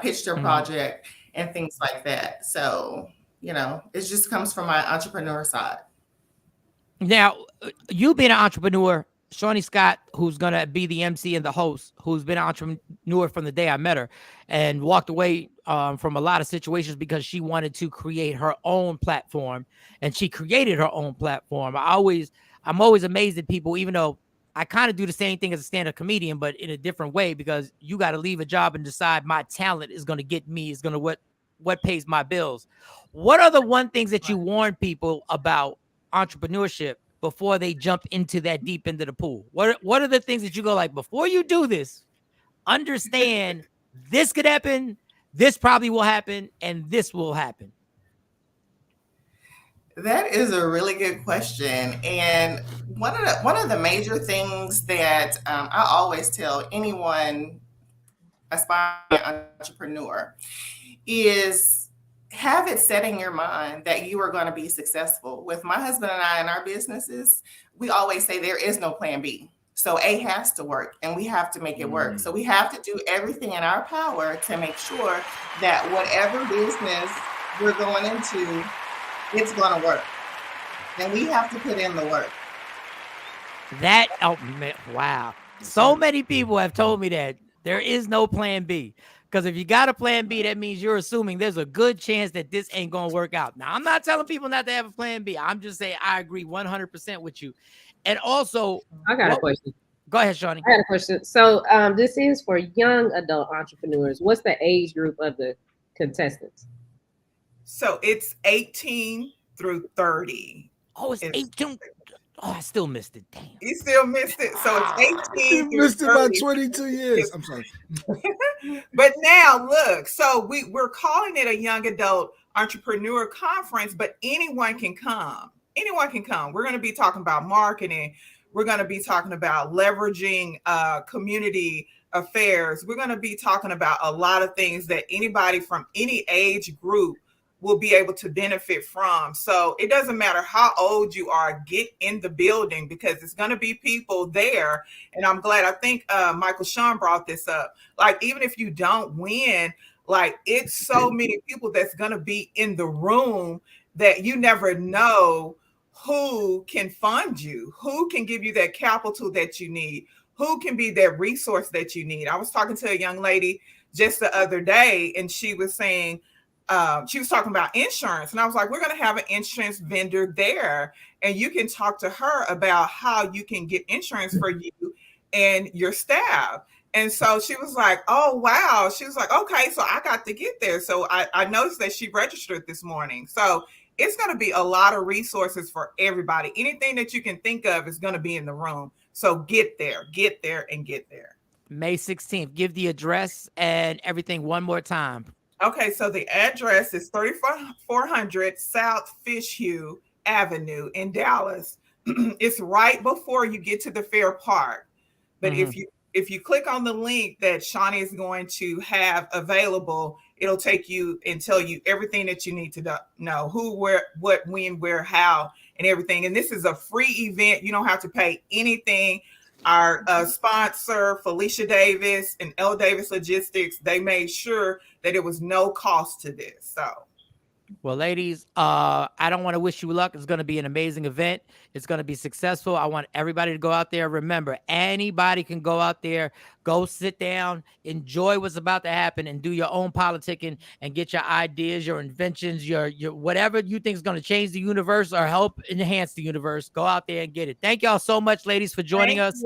pitch their project, and things like that. So, it just comes from my entrepreneur side. Now, you being an entrepreneur, Shawnee Scott, who's going to be the MC and the host, who's been an entrepreneur from the day I met her and walked away from a lot of situations because she wanted to create her own platform, and she created her own platform. I'm always amazed at people, even though I kind of do the same thing as a stand-up comedian, but in a different way, because you got to leave a job and decide my talent is going to get me, is going to what pays my bills. What are the one things that you warn people about entrepreneurship before they jump into that deep into the pool? What are the things that you go like, before you do this, understand this could happen, this probably will happen, and this will happen? That is a really good question. And one of the major things that I always tell anyone aspiring entrepreneur is have it set in your mind that you are going to be successful. With my husband and I in our businesses, we always say there is no plan B. So A has to work, and we have to make it work. So we have to do everything in our power to make sure that whatever business we're going into, it's going to work. And we have to put in the work. That, oh man, wow. So many people have told me that there is no plan B. Because if you got a plan B, that means you're assuming there's a good chance that this ain't going to work out. Now, I'm not telling people not to have a plan B. I'm just saying I agree 100% with you. And also, I got a question. Go ahead, Shawnee. I got a question. So this is for young adult entrepreneurs. What's the age group of the contestants? So it's 18 through 30. Oh, it's 18. Oh, I still missed it. Damn. You still missed it. So it's 18. You missed it by 22 years. I'm sorry. But now look, so we're calling it a young adult entrepreneur conference, but anyone can come. Anyone can come. We're going to be talking about marketing. We're going to be talking about leveraging community affairs. We're going to be talking about a lot of things that anybody from any age group will be able to benefit from. So it doesn't matter how old you are, get in the building because it's going to be people there. And I'm glad, I think Michael Shawn brought this up. Like, even if you don't win, like it's so many people that's going to be in the room that you never know who can fund you, who can give you that capital that you need, who can be that resource that you need. I was talking to a young lady just the other day and she was saying, she was talking about insurance. And I was like, we're going to have an insurance vendor there. And you can talk to her about how you can get insurance for you and your staff. And so she was like, oh, wow. She was like, okay, so I got to get there. So I noticed that she registered this morning. So it's going to be a lot of resources for everybody. Anything that you can think of is going to be in the room. So get there, and get there. May 16th. Give the address and everything one more time. Okay, so the address is 3400 South Fishhue Avenue in Dallas. It's right before you get to the Fair Park. But if you click on the link that Shawnee is going to have available, it'll take you and tell you everything that you need to know: who, where, what, when, where, how, and everything. And this is a free event. You don't have to pay anything. Our sponsor, Felicia Davis and L. Davis Logistics, they made sure that it was no cost to this. So, well, ladies, I don't want to wish you luck. It's going to be an amazing event. It's going to be successful. I want everybody to go out there. Remember, anybody can go out there, go sit down, enjoy what's about to happen, and do your own politicking and get your ideas, your inventions, your whatever you think is going to change the universe or help enhance the universe. Go out there and get it. Thank y'all so much, ladies, for joining us.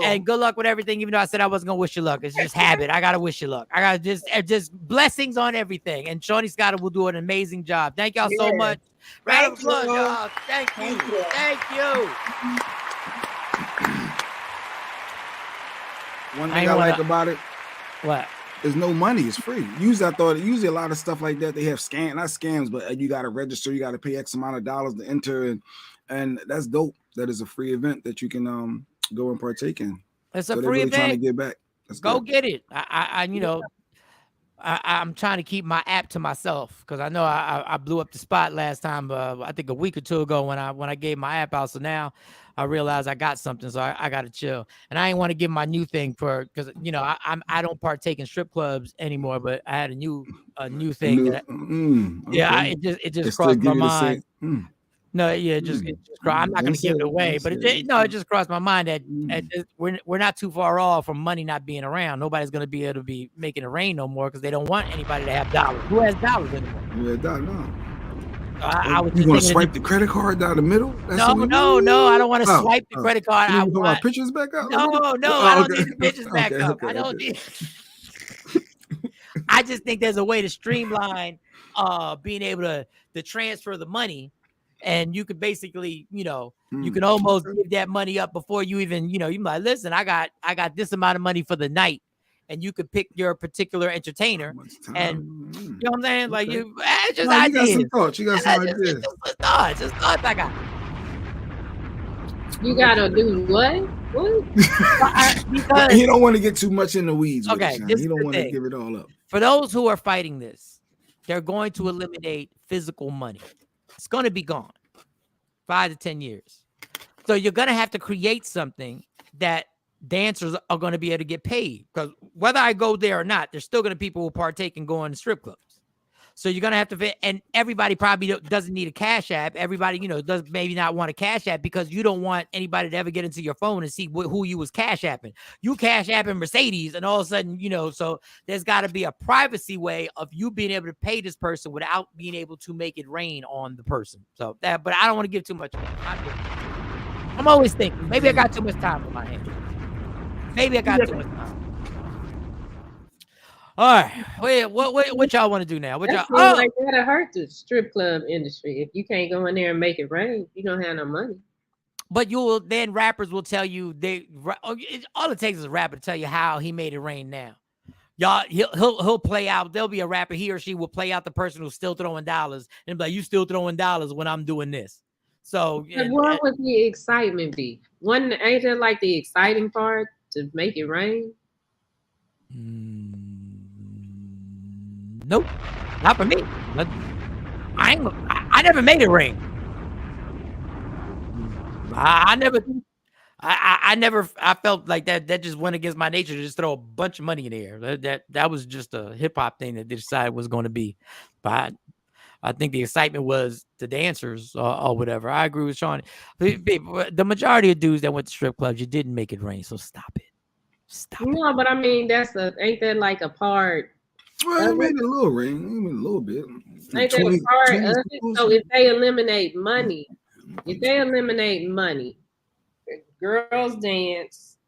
And good luck with everything, even though I said I wasn't going to wish you luck. It's just habit. I got to wish you luck. I got to just blessings on everything. And Shawnee Scott will do an amazing job. Thank y'all so much. Round of applause, y'all. Thank you. Thank you. One thing I like about it, what? There's no money. It's free. Usually a lot of stuff like that, they have not scams, but you got to register. You got to pay X amount of dollars to enter, and that's dope. That is a free event that you can go and partake in. It's a free event. Trying to get back. Go get it. I'm trying to keep my app to myself because I know I blew up the spot last time. I think a week or two ago when I gave my app out. So now I realize I got something, so I got to chill. And I ain't want to give my new thing because I don't partake in strip clubs anymore. But I had a new thing. It just crossed my mind. No, yeah, I'm not going to give it away, but it just crossed my mind that we're not too far off from money not being around. Nobody's going to be able to be making it rain no more because they don't want anybody to have dollars. Who has dollars anymore? Yeah, dollars. You want to swipe the credit card down the middle? No, I don't want to swipe the credit card. I want my pictures back up. No, I don't need the pictures back up. I don't need. I just think there's a way to streamline being able to transfer the money. And you could basically, you can almost give that money up before you even, you're like, listen, I got this amount of money for the night, and you could pick your particular entertainer. And you know what I'm saying? Like it's just ideas. You got some thoughts. You got some ideas. Just thoughts I got. You gotta do what? Because he don't want to get too much in the weeds. Okay, he don't want to give it all up. For those who are fighting this, they're going to eliminate physical money. It's going to be gone 5 to 10 years. So you're going to have to create something that dancers are going to be able to get paid. Because whether I go there or not, there's still going to be people who partake and go in the strip clubs. So you're gonna have to fit, and everybody probably doesn't need a Cash App. Everybody, does maybe not want a Cash App because you don't want anybody to ever get into your phone and see who you was Cash Apping. You Cash Apping Mercedes, and all of a sudden, so there's got to be a privacy way of you being able to pay this person without being able to make it rain on the person. So that, but I don't want to give too much. I'm always thinking maybe I got too much time on my hands. Maybe I got too much time. All right, wait, what y'all want to do now? What y'all? Like that'll hurt the strip club industry if you can't go in there and make it rain. You don't have no money. But then rappers will tell you all it takes is a rapper to tell you how he made it rain now. Y'all, he'll play out. There'll be a rapper, he or she will play out the person who's still throwing dollars and be like, "You still throwing dollars when I'm doing this." So what would the excitement be? Ain't that like the exciting part to make it rain? Nope, not for me. I never made it rain. I felt like that just went against my nature to just throw a bunch of money in the air. That was just a hip hop thing that they decided was going to be. But I think the excitement was the dancers or whatever. I agree with Shawn. The majority of dudes that went to strip clubs, you didn't make it rain. So stop it. No, but I mean, ain't that like a part? Well, it made it a little rain, a little bit. Ain't that a part of it? So if they eliminate money, girls dance,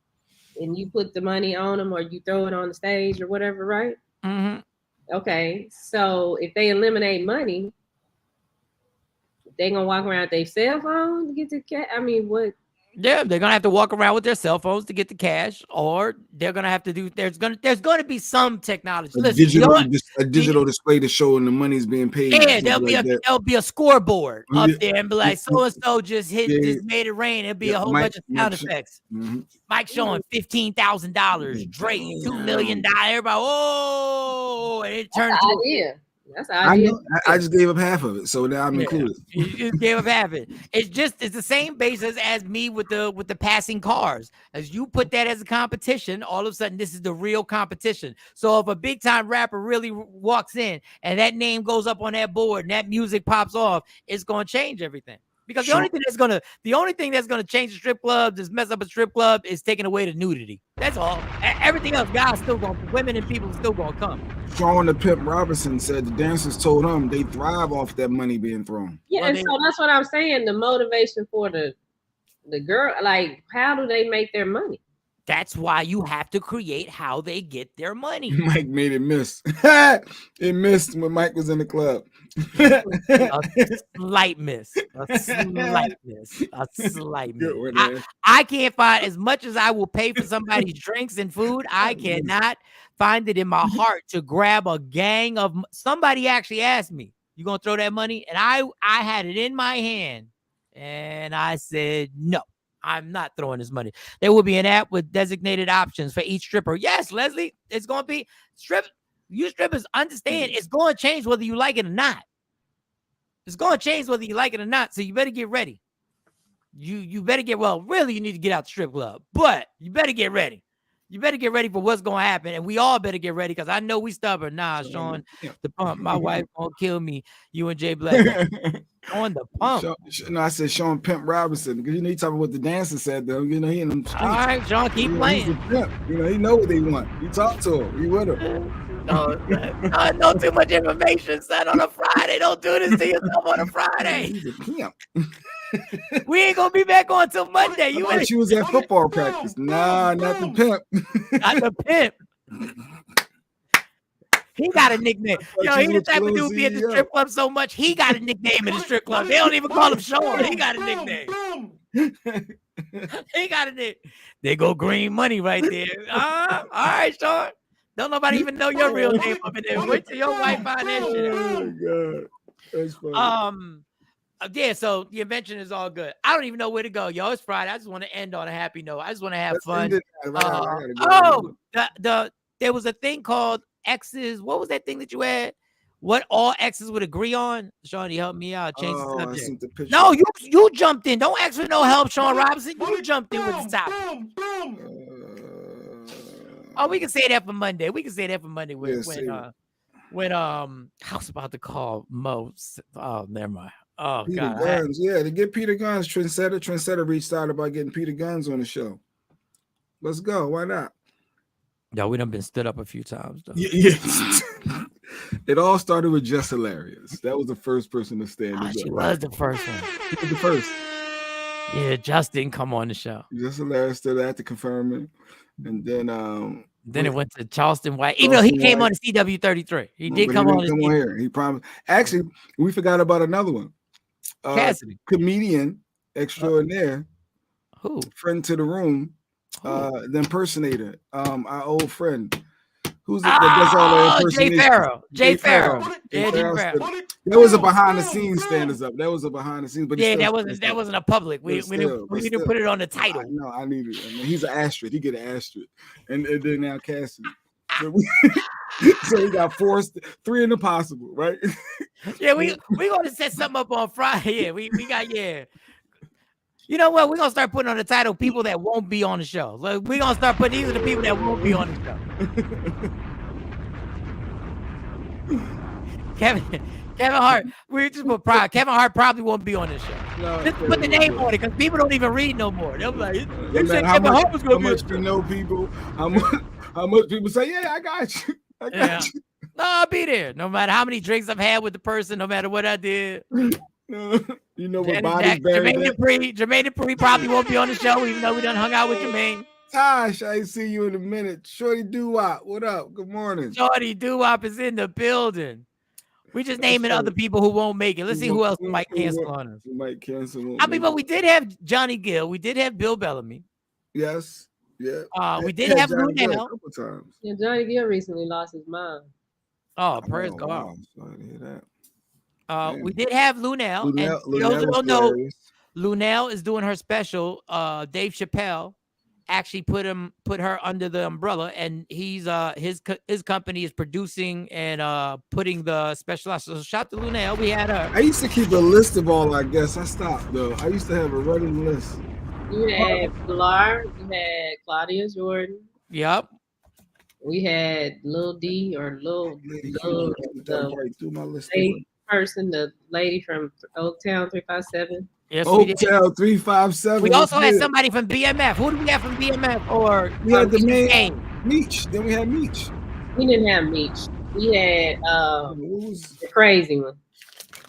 and you put the money on them, or you throw it on the stage, or whatever, right? Mm-hmm. Okay, so if they eliminate money, they gonna walk around with their cell phone to get the cash. I mean, what? Yeah, they're gonna have to walk around with their cell phones to get the cash, or they're gonna have to do. There's gonna be some technology. A digital display to show when the money's being paid. Yeah, there'll be a scoreboard up there and be like, so and so just made it rain. It'll be a whole bunch of sound effects. Mm-hmm. Mike showing $15,000, Drake $2 million. Everybody, oh, and it turned to idea. That's an idea. I just gave up half of it, so now I'm included. You just gave up half of it. It's the same basis as me with the passing cars. As you put that as a competition, all of a sudden this is the real competition. So if a big time rapper really walks in and that name goes up on that board and that music pops off, it's gonna change everything. Because the only thing that's gonna change the strip clubs, is mess up a strip club, is taking away the nudity. That's all. Everything else, women and people still gonna come. Shawn the Pimp Robinson said the dancers told him they thrive off that money being thrown. Yeah, and so that's what I'm saying. The motivation for the girl, like, how do they make their money? That's why you have to create how they get their money. Mike made it miss. It missed when Mike was in the club. A slight miss. I can't find, as much as I will pay for somebody's drinks and food, I cannot find it in my heart to grab a gang of. Somebody actually asked me, "You gonna throw that money?" And I had it in my hand, and I said no. I'm not throwing this money. There will be an app with designated options for each stripper. Yes, Leslie, it's going to be you strippers understand it's going to change whether you like it or not. It's going to change whether you like it or not. So you better get ready. You better really you need to get out the strip club, but you better get ready. You better get ready for what's going to happen. And we all better get ready because I know we stubborn. Nah, Shawn, the pump. My wife won't kill me. You and Jay Black on the pump. I said Shawn Pimp Robinson because he talking what the dancer said though. He in them streets. All right, Shawn, keep playing. He's a pimp. He know what they want. You talk to him. You with him. No, too much information, son. On a Friday, don't do this to yourself on a Friday. He's a pimp. We ain't gonna be back on till Monday. She was at football practice. Nah, not the pimp. Not the pimp. He got a nickname. Yo, he the type of dude be at the strip club so much. He got a nickname in the strip club. They don't even call him Shawn. He got a nickname. He got a nickname. They go green money right there. All right, Shawn. Don't nobody even know your real name up in there. Wait till your wife find that shit out. Oh God, that's funny. Yeah, so the invention is all good. I don't even know where to go, yo. It's Friday. I just want to end on a happy note. I just want to have fun. There was a thing called X's. What was that thing that you had? What all X's would agree on? Shawn, you help me out. Change the subject. No, you jumped in. Don't ask for no help, Shawn Robinson. You jumped in with the topic. Oh, we can say that for Monday. when I was about to call Mo. Oh, never mind. Oh Peter God. Guns, yeah, to get Peter Guns, Trendsetter reached out about getting Peter Guns on the show. Let's go. Why not? No, we done been stood up a few times though. Yeah. It all started with Just Hilarious. That was the first person to stand us She up. was the first one. She was the first. Yeah, Just didn't come on the show. Just Hilarious still had to confirm it. And then it went to Charleston White, even though he came on the CW33. He did come on here. He promised. Actually, we forgot about another one. Cassidy. Comedian extraordinaire. Who? Friend to the room. The impersonator. Our old friend. Who's it that does all the impersonations? Jay Farrell. That was a behind the scenes stand-us up. That was a behind the scenes, but that wasn't a public. We didn't put it on the title. No, I needed it. I mean, he's an asterisk. He get an asterisk, and then now Cassidy. So we got 3 in the possible, right? Yeah, we gonna set something up on Friday. Yeah, we got You know what? We're gonna start putting on the title people that won't be on the show. Like, we're gonna start putting these are the people that won't be on the show. Kevin Hart. We just put pride. Kevin Hart probably won't be on this show. No, just put the name on it because people don't even read no more. They'll be like, you said Kevin Hart was gonna be. How much we know people? How much people say, yeah, I got you. I got you. No, I'll be there. No matter how many drinks I've had with the person, no matter what I did. You know what body's Jermaine Dupri probably won't be on the show, even though we done hung out with Jermaine. Tosh, I see you in a minute. Shorty Doo-Wop, what up? Good morning. Shorty Doo-Wop is in the building. We just naming other people who won't make it. Let's see who else might cancel on us. We might cancel. I mean, but we did have Johnny Gill. We did have Bill Bellamy. Yes. Yeah. We did have Johnny Gill Lunel. a couple times. Yeah, Johnny Gill recently lost his mind. Oh, praise God. Wow. Sorry to hear that. We did have Lunel. And for those who don't know, Lunel is doing her special. Dave Chappelle actually put her under the umbrella, and he's his company is producing and putting the special out. So shout to Lunel. We had her. I used to keep a list of all our guests. I stopped though. I used to have a running list. You had Pilar, you had Claudia Jordan. Yep. We had Lil D or Lil person, the lady from Oaktown 357. Yes, Oaktown 357. We also had somebody from BMF. Who do we have from BMF? Or we had the main Meech. Then we had Meech. We didn't have Meech. We had the crazy one.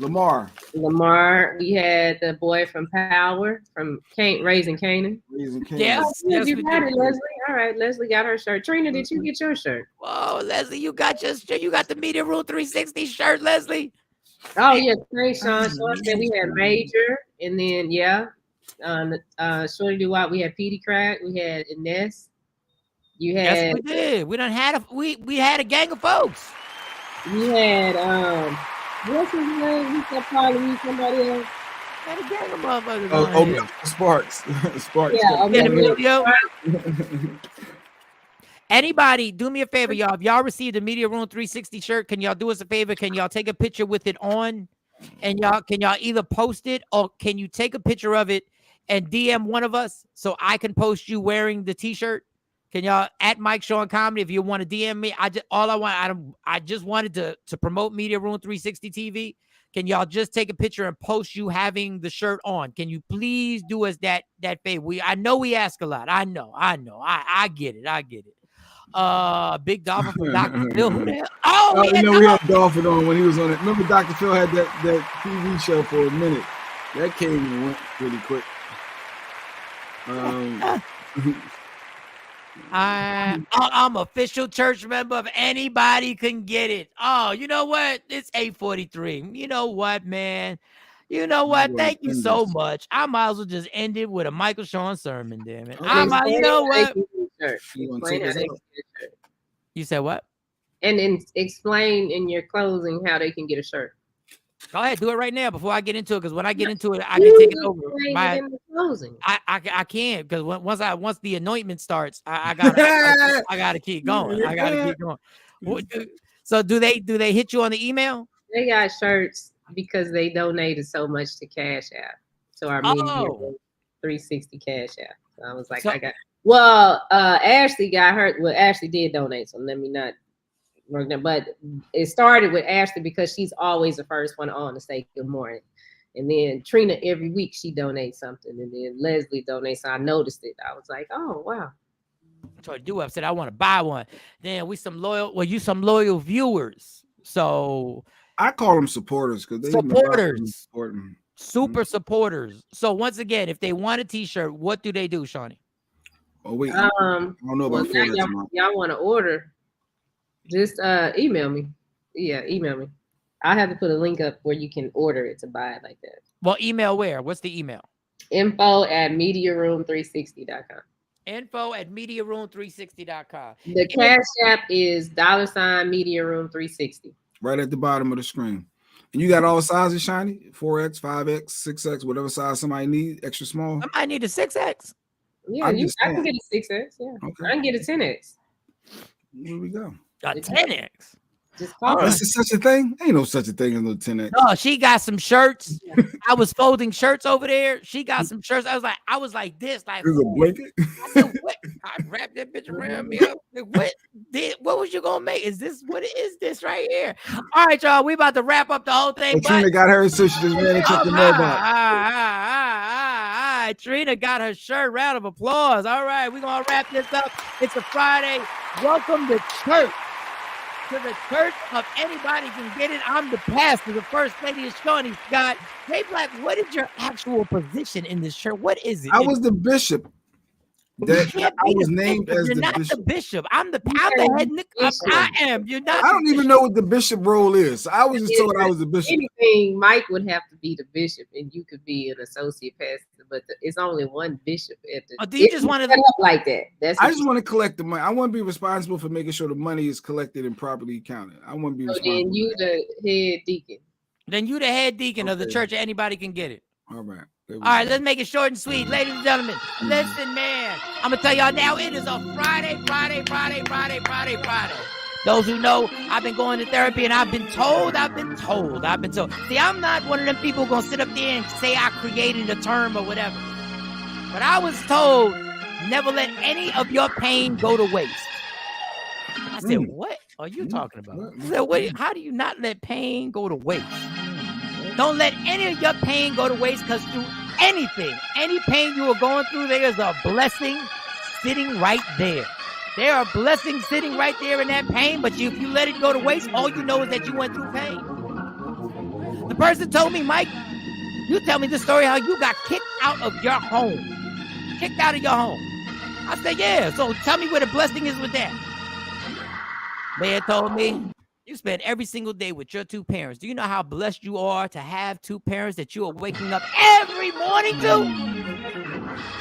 Lamar. We had the boy from Power from Raising Canaan. Yes, you got it, Leslie. All right, Leslie got her shirt. Trina, did you get your shirt? Whoa, Leslie, you got the Media Room 360 shirt, Leslie. Oh yeah, thanks, Shawn. So then we had Major, and then Shorty Doo-Wop. We had Petey Crack. We had Ines. You had. Yes, we did. We done had we had a gang of folks. We had what's his name? We said probably somebody else. Had a gang of motherfuckers. Sparks. Sparks. Yeah, Anybody, do me a favor, y'all. If y'all received a Media Room 360 shirt, can y'all do us a favor? Can y'all take a picture with it on? And can y'all either post it or can you take a picture of it and DM one of us so I can post you wearing the t-shirt? Can y'all at Mike Shawn Comedy if you want to DM me? I just wanted to promote Media Room 360 TV. Can y'all just take a picture and post you having the shirt on? Can you please do us that favor? I know we ask a lot. I know. I get it. Big Dolphin from Dr. Phil. We had Dolphin on when he was on it. Remember Dr. Phil had that TV show for a minute. That came and went pretty quick. I'm official church member. If anybody can get it. Oh, you know what? It's 8:43. You know what, man? You know what? Thank you so much. I might as well just end it with a Michael Shawn sermon, damn it. You know what? You said what? And then explain in your closing how they can get a shirt. Go ahead, do it right now before I get into it. Because when I get into it, I can take it over. I can't because once the anointment starts, I gotta keep going. I gotta keep going. So do they hit you on the email? They got shirts because they donated so much to Cash App. So our Media 360 Cash App. So I was like, Ashley got hurt. Well, Ashley did donate, so let me not But it started with Ashley because she's always the first one on to say good morning. And then Trina, every week she donates something. And then Leslie donates. So I noticed it. I was like, oh, wow. So I do. I said, I want to buy one. Then you some loyal viewers. So I call them supporters because they supporters. Super supporters. So once again, if they want a t-shirt, what do they do, Shawnee? Oh, wait. I don't know about y'all want to order, just email me. Yeah, email me. I'll have to put a link up where you can order it to buy it like that. Well, email where? What's the email? info@mediaroom360.com. info@mediaroom360.com. The Cash App is $mediaroom360. Right at the bottom of the screen. And you got all sizes, Shiny? 4X, 5X, 6X, whatever size somebody need, extra small. I need a 6X. Yeah, I can get a 6X. Yeah, okay. I can get a 10X. Here we go. A 10X. Just call Is there such a thing? Ain't no such a thing as no 10X. No, she got some shirts. I was folding shirts over there. She got some shirts. I was like this, like there's a blanket. I said, what? I wrapped that bitch around me up. Like, what was you gonna make? Is this what is this right here? All right, y'all. We about to wrap up the whole thing. Trina got her, so she just ran and checked the mailbox. Trina got her shirt. Round of applause. All right, we're gonna wrap this up. It's a Friday. Welcome to church. To the church of anybody can get it. I'm the pastor. The first lady is Shawnee Scott. Hey, Black, what is your actual position in this church? What is it? I was the bishop. That I was named as You're the not bishop. the bishop. I'm the head. I am. You're not. I don't even know what the bishop role is. I was just told I was the bishop. Anything, Mike would have to be the bishop, and you could be an associate pastor. But it's only one bishop at the. Do you just want to like that? I just want to collect the money. I want to be responsible for making sure the money is collected and properly counted. I want to be responsible. Then you the head deacon. Then you the head deacon of the church. Anybody can get it. All right. All right, let's make it short and sweet. Ladies and gentlemen, listen, man. I'm going to tell y'all now, it is a Friday. Those who know, I've been going to therapy and I've been told. See, I'm not one of them people going to sit up there and say I created a term or whatever. But I was told, never let any of your pain go to waste. I said, what are you talking about? I said, wait, how do you not let pain go to waste? Don't let any of your pain go to waste, because through anything, any pain you are going through, there is a blessing sitting right there. There are blessings sitting right there in that pain, but if you let it go to waste, all you know is that you went through pain. The person told me, Mike, you tell me the story how you got kicked out of your home. Kicked out of your home. I said, yeah, so tell me where the blessing is with that. Man told me, you spend every single day with your two parents. Do you know how blessed you are to have two parents that you are waking up every morning to?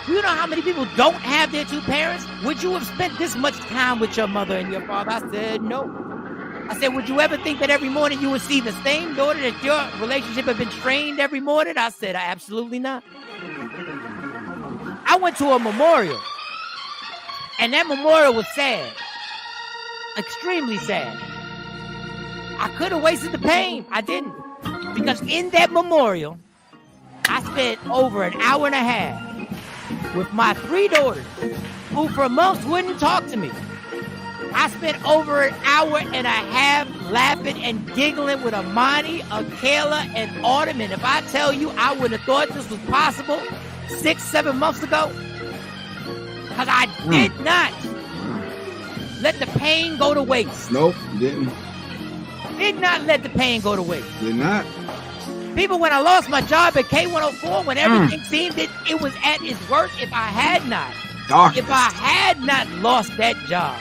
Do you know how many people don't have their two parents? Would you have spent this much time with your mother and your father? I said, no. I said, would you ever think that every morning you would see the same daughter that your relationship had been trained every morning? I said, absolutely not. I went to a memorial, and that memorial was sad. Extremely sad. I could have wasted the pain. I didn't. Because in that memorial, I spent over an hour and a half with my three daughters, who for months wouldn't talk to me. I spent over an hour and a half laughing and giggling with Amani, Akela, and Autumn. And if I tell you, I would have thought this was possible 6-7 months ago. Because I did not let the pain go to waste. Nope, didn't. Did not let the pain go to waste. Did not. People, when I lost my job at K104, when everything seemed that it was at its worst, if I had not lost that job,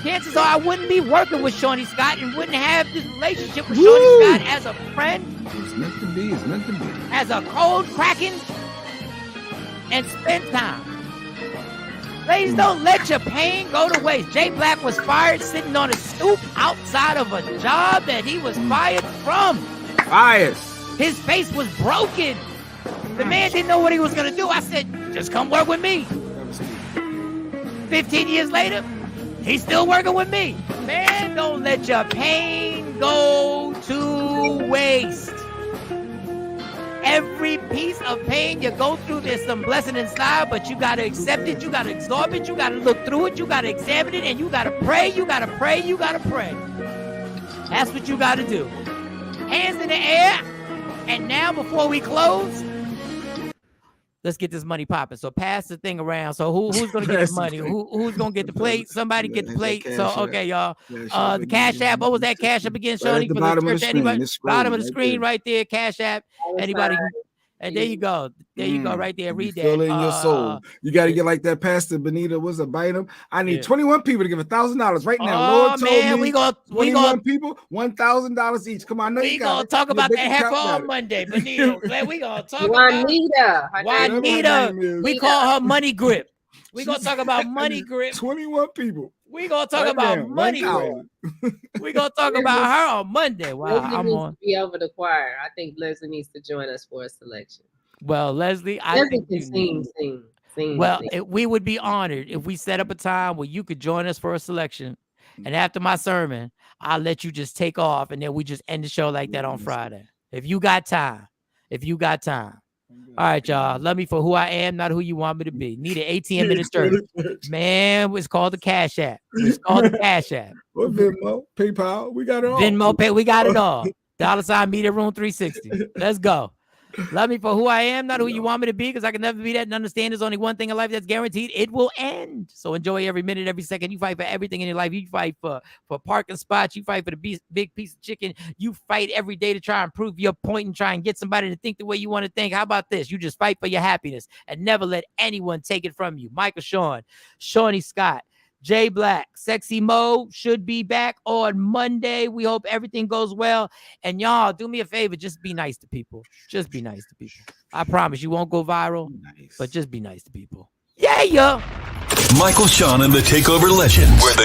chances are I wouldn't be working with Shawnee Scott and wouldn't have this relationship with Shawnee Scott as a friend. It's meant to be. It's meant to be. As a cold cracking and spend time. Ladies, don't let your pain go to waste. Jay Black was fired sitting on a stoop outside of a job that he was fired from. Fired. His face was broken. The man didn't know what he was going to do. I said, just come work with me. 15 years later, he's still working with me. Man, don't let your pain go to waste. Every piece of pain you go through, there's some blessing inside, but you got to accept it. You got to absorb it. You got to look through it. You got to examine it, and you got to pray. You got to pray. You got to pray. That's what you got to do. Hands in the air. And now, before we close, let's get this money popping. So pass the thing around. So who's gonna get the money? Who's gonna get the plate? Somebody get the plate. So okay, y'all. The Cash App. What was that Cash App again, Shawnee? At the bottom of the screen. Bottom of the screen right there. Cash App. Anybody? And there you go. There you go, right there. Read that. Fill in your soul. You got to get like that Pastor Benita. What's a Bynum? I need 21 people to give $1,000 right now. Lord told me we gonna 21 people, $1,000 each. Come on, we gonna talk about that heifer on Monday, Benita. We gonna talk Juanita. about Juanita. We call her Money Grip. We gonna talk about Money Grip. 21 people. We gonna talk about Money Grip. We gonna talk about her on Monday. Wow, Leslie I'm needs on. to be over the choir. I think Leslie needs to join us for a selection. Well, Leslie, I think you sing. Well, we would be honored if we set up a time where you could join us for a selection, and after my sermon, I'll let you just take off, and then we just end the show like that on Friday. If you got time. All right, y'all. Love me for who I am, not who you want me to be. Need an ATM in the church. Man, it's called the Cash App. It's called the Cash App. What Venmo, PayPal, we got it all. Venmo, Pay, we got it all. $ Media Room 360. Let's go. Love me for who I am, not who you want me to be, because I can never be that and understand there's only one thing in life that's guaranteed. It will end. So enjoy every minute, every second. You fight for everything in your life. You fight for parking spots. You fight for the big piece of chicken. You fight every day to try and prove your point and try and get somebody to think the way you want to think. How about this? You just fight for your happiness and never let anyone take it from you. Michael Shawn, Shawnee Scott, Jay Black, Sexy Mo should be back on Monday. We hope everything goes well. And y'all, do me a favor. Just be nice to people. Just be nice to people. I promise you won't go viral, but just be nice to people. Yeah. Michael Shawn and the Takeover Legend, where the